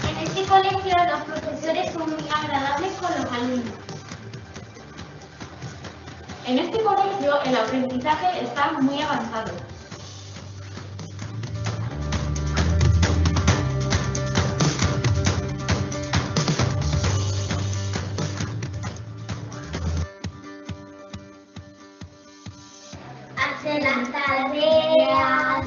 En este colegio los profesores son muy agradables con los alumnos. En este colegio el aprendizaje está muy avanzado. Hacer las tareas,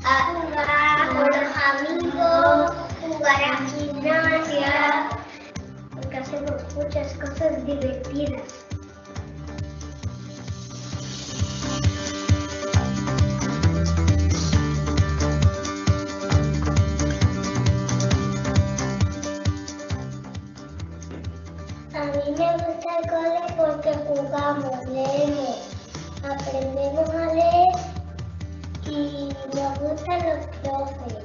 a jugar con los amigos, jugar a gimnasia, porque hacemos muchas cosas divertidas. A mí me gusta el cole porque jugamos, leemos, aprendemos a leer y nos gustan los profes.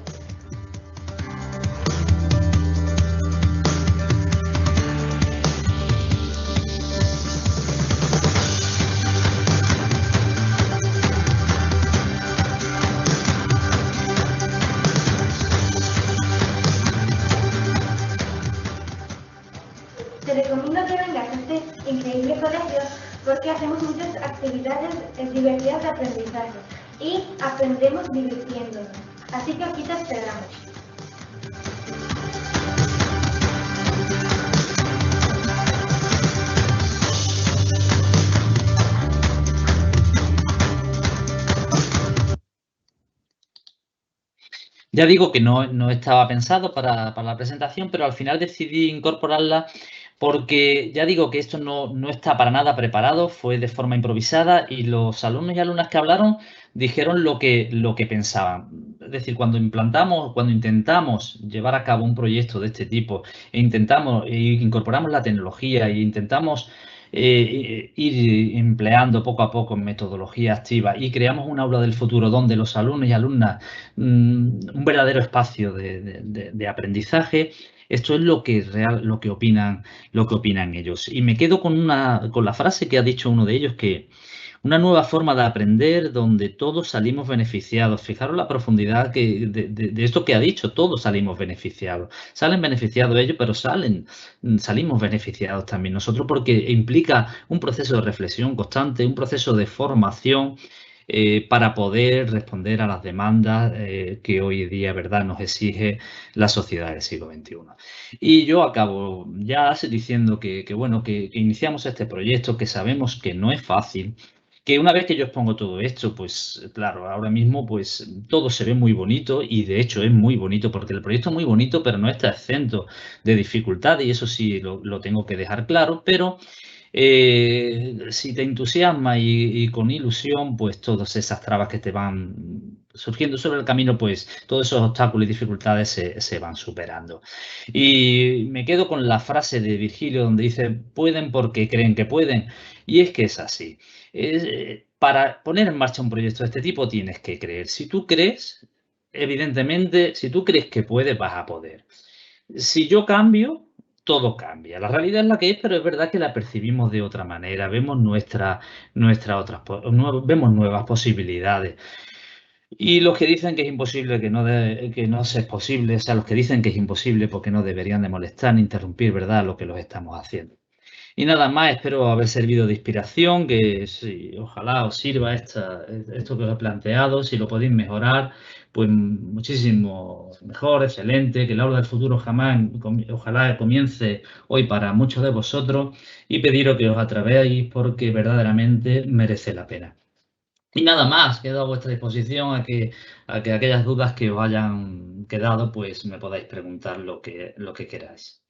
hacemos muchas actividades divertidas de aprendizaje y aprendemos divirtiéndonos. Así que aquí te esperamos. Ya digo que no estaba pensado para la presentación, pero al final decidí incorporarla porque ya digo que esto no está para nada preparado, fue de forma improvisada y los alumnos y alumnas que hablaron dijeron lo que pensaban. Es decir, cuando intentamos llevar a cabo un proyecto de este tipo e incorporamos la tecnología e intentamos ir empleando poco a poco metodología activa y creamos un aula del futuro donde los alumnos y alumnas, un verdadero espacio de aprendizaje. Esto es lo que opinan ellos. Y me quedo con la frase que ha dicho uno de ellos, que una nueva forma de aprender donde todos salimos beneficiados. Fijaros la profundidad de esto que ha dicho, todos salimos beneficiados. Salen beneficiados ellos, pero salimos beneficiados también nosotros, porque implica un proceso de reflexión constante, un proceso de formación para poder responder a las demandas que hoy en día, ¿verdad?, nos exige la sociedad del siglo XXI. Y yo acabo ya diciendo que iniciamos este proyecto, que sabemos que no es fácil, que una vez que yo expongo todo esto, pues claro, ahora mismo pues todo se ve muy bonito y de hecho es muy bonito porque el proyecto es muy bonito, pero no está exento de dificultades y eso sí lo tengo que dejar claro, pero si te entusiasma y con ilusión, pues todas esas trabas que te van surgiendo sobre el camino, pues todos esos obstáculos y dificultades se van superando. Y me quedo con la frase de Virgilio donde dice, pueden porque creen que pueden, y es que es así. Para poner en marcha un proyecto de este tipo tienes que creer. Si tú crees, evidentemente, si tú crees que puedes, vas a poder. Si yo cambio, todo cambia. La realidad es la que es, pero es verdad que la percibimos de otra manera. Vemos vemos nuevas posibilidades. Y los que dicen que es imposible, que no es posible, o sea, los que dicen que es imposible porque no deberían de molestar ni interrumpir, ¿verdad?, lo que los estamos haciendo. Y nada más, espero haber servido de inspiración, que sí, ojalá os sirva esto que os he planteado. Si lo podéis mejorar, pues muchísimo mejor, excelente, que el aula del futuro ojalá comience hoy para muchos de vosotros y pediros que os atreváis porque verdaderamente merece la pena. Y nada más, quedo a vuestra disposición a que aquellas dudas que os hayan quedado, pues me podáis preguntar lo que queráis.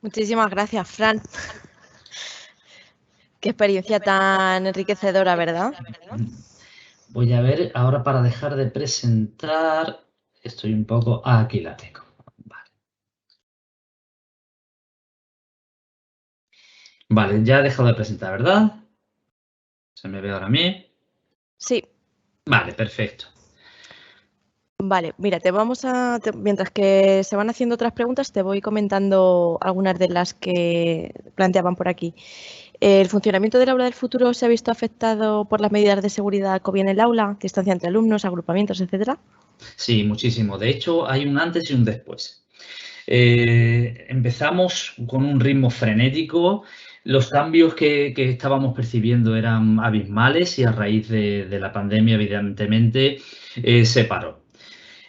Muchísimas gracias, Fran. Qué experiencia tan enriquecedora, ¿verdad? Voy a ver, ahora para dejar de presentar, estoy un poco... aquí la tengo. Vale, ya he dejado de presentar, ¿verdad? ¿Se me ve ahora a mí? Sí. Vale, perfecto. Vale, mira, mientras que se van haciendo otras preguntas, te voy comentando algunas de las que planteaban por aquí. ¿El funcionamiento del aula del futuro se ha visto afectado por las medidas de seguridad que viene el aula, distancia entre alumnos, agrupamientos, etcétera? Sí, muchísimo. De hecho, hay un antes y un después. Empezamos con un ritmo frenético. Los cambios que estábamos percibiendo eran abismales y a raíz de la pandemia, evidentemente, se paró.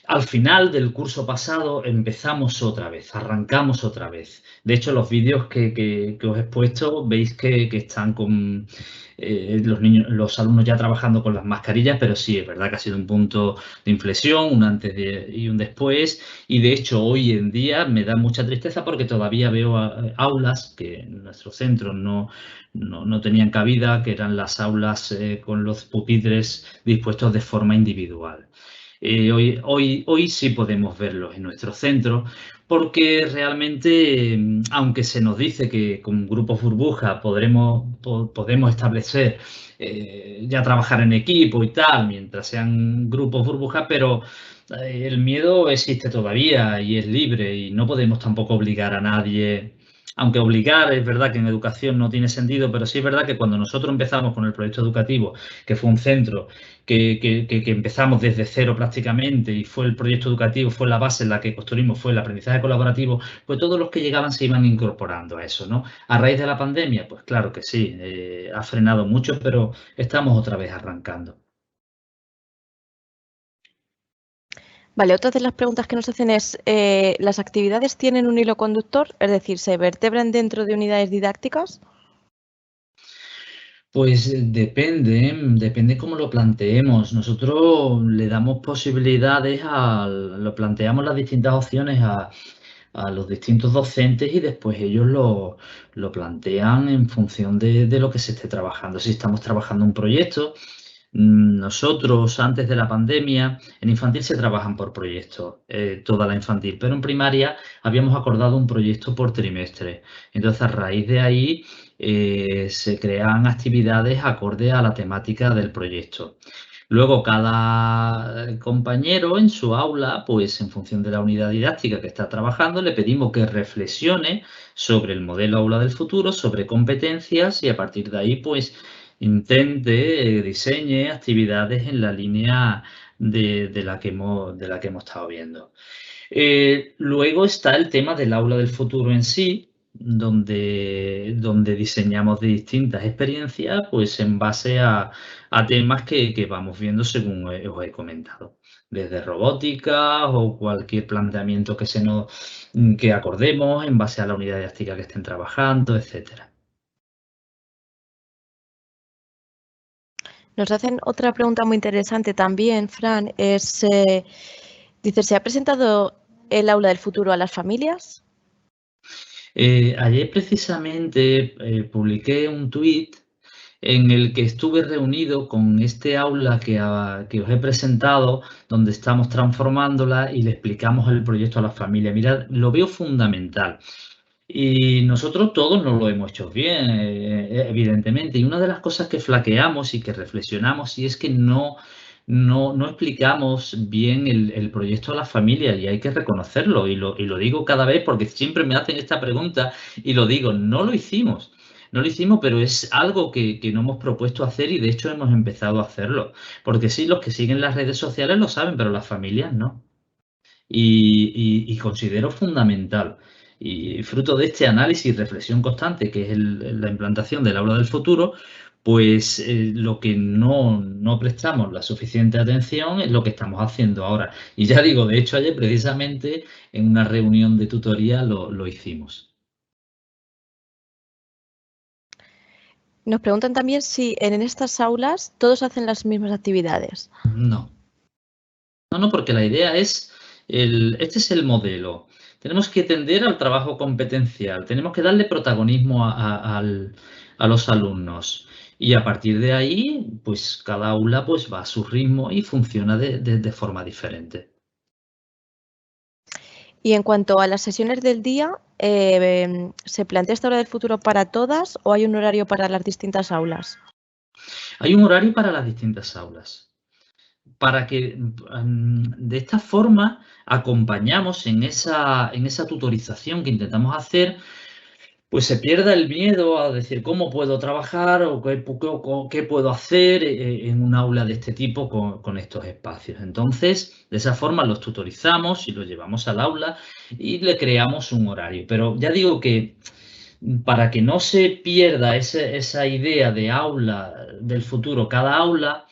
Al final del curso pasado empezamos otra vez, arrancamos otra vez. De hecho, los vídeos que os he puesto, veis que están con los alumnos ya trabajando con las mascarillas, pero sí, es verdad que ha sido un punto de inflexión, un antes y un después. Y de hecho, hoy en día me da mucha tristeza porque todavía veo aulas que en nuestro centro no tenían cabida, que eran las aulas con los pupitres dispuestos de forma individual. Hoy sí podemos verlos en nuestro centro porque realmente, aunque se nos dice que con grupos burbuja podemos establecer, ya trabajar en equipo y tal, mientras sean grupos burbuja, pero el miedo existe todavía y es libre y no podemos tampoco obligar a nadie aunque obligar es verdad que en educación no tiene sentido, pero sí es verdad que cuando nosotros empezamos con el proyecto educativo, que fue un centro que empezamos desde cero prácticamente y fue el proyecto educativo, fue la base en la que construimos, fue el aprendizaje colaborativo, pues todos los que llegaban se iban incorporando a eso, ¿no? A raíz de la pandemia, pues claro que sí, ha frenado mucho, pero estamos otra vez arrancando. Vale, otra de las preguntas que nos hacen es, ¿las actividades tienen un hilo conductor? Es decir, ¿se vertebran dentro de unidades didácticas? Pues depende cómo lo planteemos. Nosotros le damos posibilidades, lo planteamos las distintas opciones a los distintos docentes y después ellos lo plantean en función de lo que se esté trabajando. Si estamos trabajando un proyecto, nosotros antes de la pandemia, en infantil se trabajan por proyectos, toda la infantil, pero en primaria habíamos acordado un proyecto por trimestre. Entonces, a raíz de ahí se crean actividades acorde a la temática del proyecto. Luego, cada compañero en su aula, pues en función de la unidad didáctica que está trabajando, le pedimos que reflexione sobre el modelo aula del futuro, sobre competencias y a partir de ahí, pues intente, diseñe actividades en la línea de la que hemos estado viendo. Luego está el tema del aula del futuro en sí, donde diseñamos distintas experiencias pues en base a temas que vamos viendo según os he comentado. Desde robótica o cualquier planteamiento que acordemos en base a la unidad didáctica que estén trabajando, etcétera. Nos hacen otra pregunta muy interesante también, Fran, es, dice, ¿se ha presentado el aula del futuro a las familias? Ayer precisamente publiqué un tuit en el que estuve reunido con este aula que os he presentado, donde estamos transformándola y le explicamos el proyecto a la familia. Mirad, lo veo fundamental. Y nosotros todos no lo hemos hecho bien, evidentemente. Y una de las cosas que flaqueamos y que reflexionamos y es que no explicamos bien el proyecto a la familia y hay que reconocerlo. Y lo digo cada vez porque siempre me hacen esta pregunta y lo digo, no lo hicimos. No lo hicimos, pero es algo que no hemos propuesto hacer y de hecho hemos empezado a hacerlo. Porque sí, los que siguen las redes sociales lo saben, pero las familias no. Y considero fundamental. Y fruto de este análisis y reflexión constante, que es la implantación del aula del futuro, pues lo que no prestamos la suficiente atención es lo que estamos haciendo ahora. Y ya digo, de hecho, ayer precisamente en una reunión de tutoría lo hicimos. Nos preguntan también si en estas aulas todos hacen las mismas actividades. No. No, porque la idea es, este es el modelo. Tenemos que tender al trabajo competencial, tenemos que darle protagonismo a los alumnos y a partir de ahí, pues cada aula pues, va a su ritmo y funciona de forma diferente. Y en cuanto a las sesiones del día, ¿se plantea esta hora del futuro para todas o hay un horario para las distintas aulas? Hay un horario para las distintas aulas. Para que de esta forma acompañamos en esa tutorización que intentamos hacer, pues se pierda el miedo a decir cómo puedo trabajar o qué puedo hacer en un aula de este tipo con estos espacios. Entonces, de esa forma los tutorizamos y los llevamos al aula y le creamos un horario. Pero ya digo que para que no se pierda esa idea de aula del futuro, cada aula,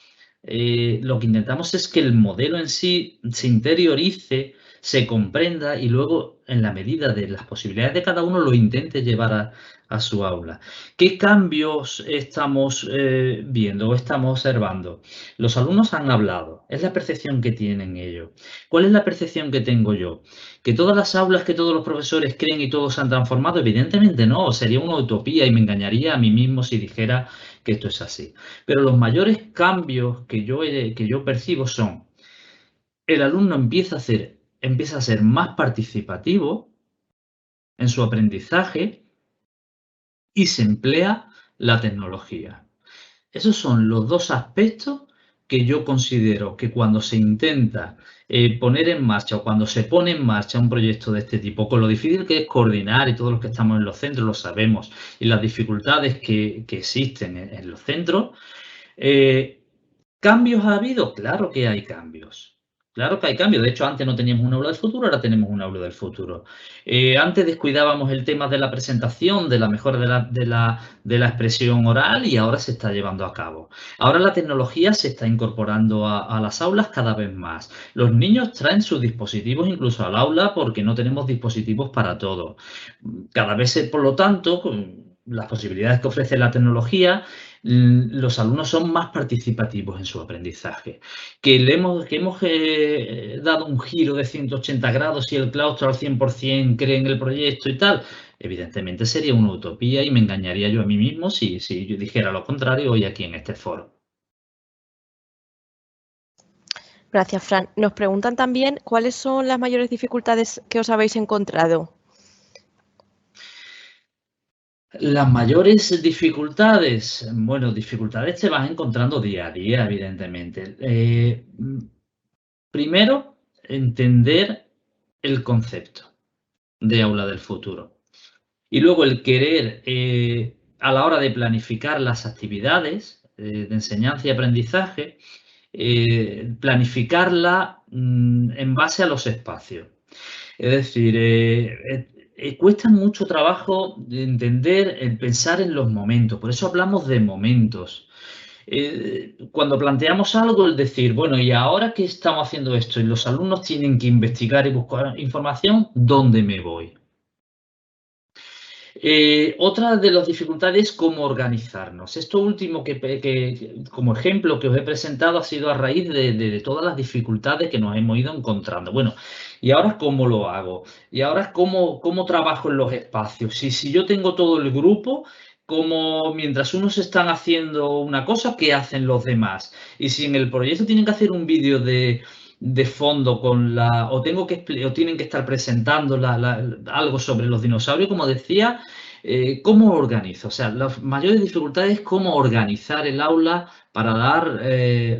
lo que intentamos es que el modelo en sí se interiorice, se comprenda y luego, en la medida de las posibilidades de cada uno, lo intente llevar a su aula. ¿Qué cambios estamos viendo o estamos observando? Los alumnos han hablado, es la percepción que tienen ellos. ¿Cuál es la percepción que tengo yo? ¿Que todas las aulas, que todos los profesores creen y todos se han transformado? Evidentemente no, sería una utopía y me engañaría a mí mismo si dijera que esto es así. Pero los mayores cambios que yo percibo son, el alumno empieza a ser más participativo en su aprendizaje y se emplea la tecnología. Esos son los dos aspectos que yo considero que cuando se intenta poner en marcha o cuando se pone en marcha un proyecto de este tipo, con lo difícil que es coordinar, y todos los que estamos en los centros lo sabemos, y las dificultades que existen en los centros, ¿cambios ha habido? Claro que hay cambios. Claro que hay cambios. De hecho, antes no teníamos un aula del futuro, ahora tenemos un aula del futuro. Antes descuidábamos el tema de la presentación, de la mejora de la expresión oral, y ahora se está llevando a cabo. Ahora la tecnología se está incorporando a las aulas cada vez más. Los niños traen sus dispositivos incluso al aula porque no tenemos dispositivos para todo. Cada vez, por lo tanto, con las posibilidades que ofrece la tecnología, los alumnos son más participativos en su aprendizaje. Que hemos dado un giro de 180 grados y el claustro al 100% cree en el proyecto y tal, evidentemente sería una utopía y me engañaría yo a mí mismo si yo dijera lo contrario hoy aquí en este foro. Gracias, Fran. Nos preguntan también cuáles son las mayores dificultades que os habéis encontrado. Las mayores dificultades, bueno, dificultades te vas encontrando día a día, evidentemente. Primero, entender el concepto de aula del futuro. Y luego el querer, a la hora de planificar las actividades de enseñanza y aprendizaje, planificarla en base a los espacios. Es decir, cuesta mucho trabajo entender, pensar en los momentos. Por eso hablamos de momentos. Cuando planteamos algo, el decir, bueno, ¿y ahora que estamos haciendo esto? Y los alumnos tienen que investigar y buscar información, ¿dónde me voy? Otra de las dificultades es cómo organizarnos. Esto último como ejemplo que os he presentado ha sido a raíz de todas las dificultades que nos hemos ido encontrando. Bueno, ¿y ahora cómo lo hago? ¿Y ahora cómo trabajo en los espacios? Si yo tengo todo el grupo, como mientras unos están haciendo una cosa, ¿qué hacen los demás? Y si en el proyecto tienen que hacer un vídeo de fondo o tienen que estar presentando algo sobre los dinosaurios, como decía, ¿cómo organizo? O sea, las mayores dificultades es cómo organizar el aula para dar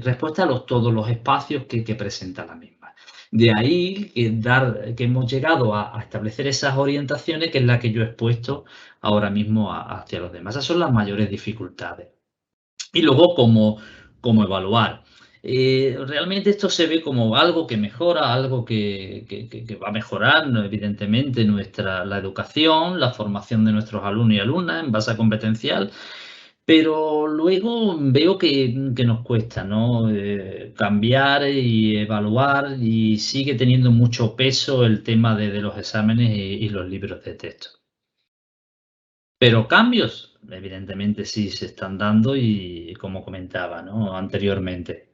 respuesta a todos los espacios que presenta la misma. De ahí que hemos llegado a establecer esas orientaciones, que es la que yo he expuesto ahora mismo hacia los demás. Esas son las mayores dificultades. Y luego, ¿cómo evaluar? Realmente esto se ve como algo que mejora, algo que va a mejorar, evidentemente, la educación, la formación de nuestros alumnos y alumnas en base a competencial, pero luego veo que nos cuesta, ¿no? Cambiar y evaluar, y sigue teniendo mucho peso el tema de los exámenes y los libros de texto. Pero cambios, evidentemente sí se están dando, y como comentaba, ¿no?, anteriormente.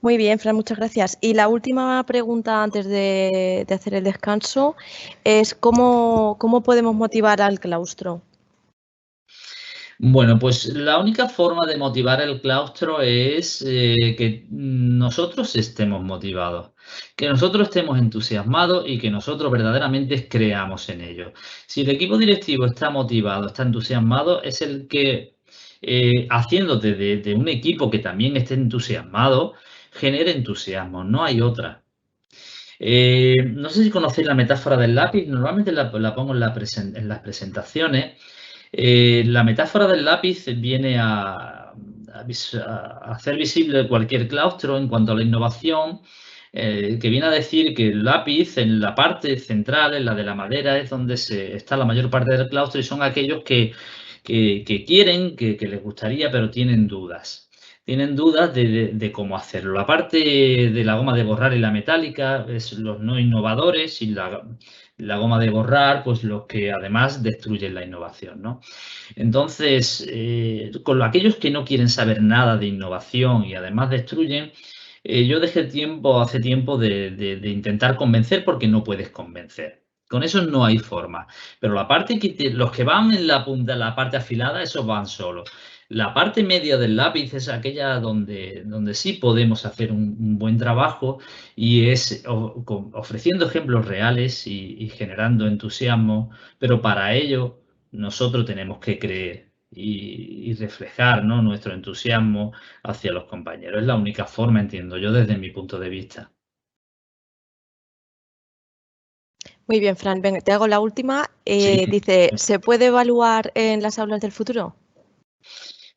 Muy bien, Fran, muchas gracias. Y la última pregunta antes de hacer el descanso es ¿cómo podemos motivar al claustro? Bueno, pues la única forma de motivar el claustro es que nosotros estemos motivados, que nosotros estemos entusiasmados y que nosotros verdaderamente creamos en ello. Si el equipo directivo está motivado, está entusiasmado, es el que, haciéndote de un equipo que también esté entusiasmado, genera entusiasmo, no hay otra. No sé si conocéis la metáfora del lápiz, normalmente la pongo en las presentaciones. La metáfora del lápiz viene a hacer visible cualquier claustro en cuanto a la innovación, que viene a decir que el lápiz en la parte central, en la de la madera, es donde está la mayor parte del claustro, y son aquellos que quieren, que les gustaría, pero tienen dudas. Tienen dudas de cómo hacerlo. La parte de la goma de borrar y la metálica es los no innovadores, y la goma de borrar, pues los que además destruyen la innovación, ¿no? Entonces, con aquellos que no quieren saber nada de innovación y además destruyen, yo dejé hace tiempo de intentar convencer, porque no puedes convencer. Con eso no hay forma. Pero los que van en la punta, la parte afilada, esos van solos. La parte media del lápiz es aquella donde sí podemos hacer un buen trabajo, y es ofreciendo ejemplos reales y generando entusiasmo, pero para ello nosotros tenemos que creer y reflejar, ¿no?, nuestro entusiasmo hacia los compañeros. Es la única forma, entiendo yo, desde mi punto de vista. Muy bien, Fran. Venga, te hago la última. Sí. Dice, ¿se puede evaluar en las aulas del futuro?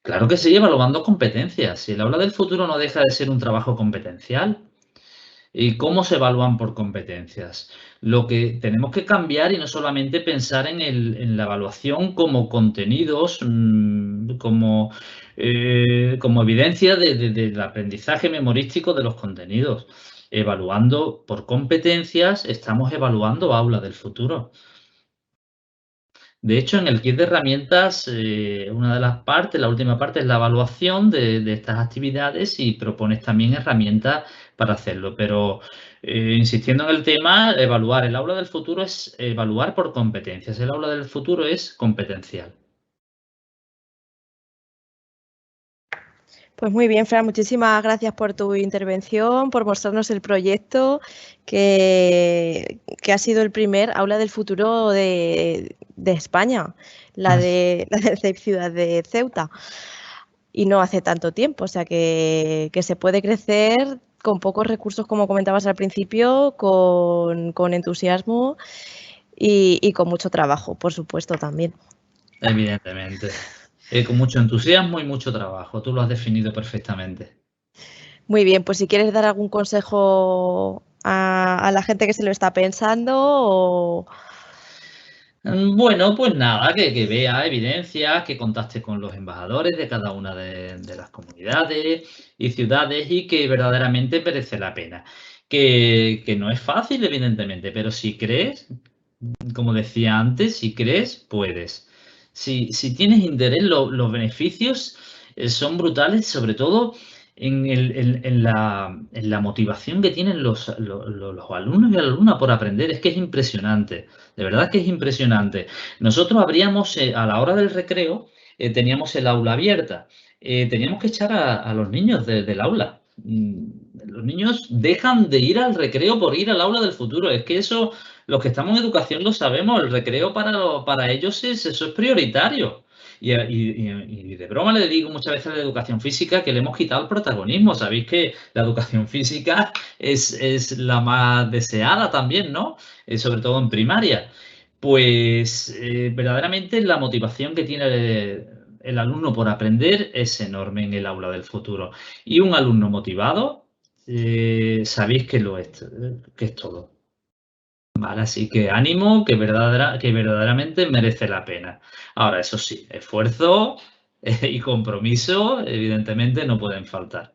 Claro que sí, evaluando competencias. Si el aula del futuro no deja de ser un trabajo competencial. ¿Y cómo se evalúan por competencias? Lo que tenemos que cambiar y no solamente pensar en la evaluación como contenidos, como evidencia del aprendizaje memorístico de los contenidos. Evaluando por competencias, estamos evaluando aula del futuro. De hecho, en el kit de herramientas, una de las partes, la última parte, es la evaluación de estas actividades y propones también herramientas para hacerlo. Pero insistiendo en el tema, evaluar el aula del futuro es evaluar por competencias. El aula del futuro es competencial. Pues muy bien, Fran, muchísimas gracias por tu intervención, por mostrarnos el proyecto que ha sido el primer aula del futuro de España, la de Ciudad de Ceuta, y no hace tanto tiempo, o sea que se puede crecer con pocos recursos, como comentabas al principio, con entusiasmo y con mucho trabajo, por supuesto, también. Evidentemente. Con mucho entusiasmo y mucho trabajo. Tú lo has definido perfectamente. Muy bien, pues si quieres dar algún consejo a la gente que se lo está pensando Bueno, pues nada, que vea evidencias, que contacte con los embajadores de cada una de las comunidades y ciudades y que verdaderamente merece la pena. Que no es fácil, evidentemente, pero si crees, como decía antes, si crees, puedes. Si tienes interés, los beneficios son brutales, sobre todo en la motivación que tienen los alumnos y las alumnas por aprender. Es que es impresionante, de verdad que es impresionante. Nosotros abríamos, a la hora del recreo, teníamos el aula abierta. Teníamos que echar a los niños del aula. Los niños dejan de ir al recreo por ir al aula del futuro. Es que eso, los que estamos en educación lo sabemos, el recreo para ellos eso es prioritario. Y de broma le digo muchas veces a la educación física que le hemos quitado el protagonismo. Sabéis que la educación física es la más deseada también, ¿no? Sobre todo en primaria. Pues verdaderamente la motivación que tiene el alumno por aprender es enorme en el aula del futuro. Y un alumno motivado, sabéis que que es todo. Vale, así que ánimo, que verdaderamente merece la pena. Ahora, eso sí, esfuerzo y compromiso, evidentemente, no pueden faltar.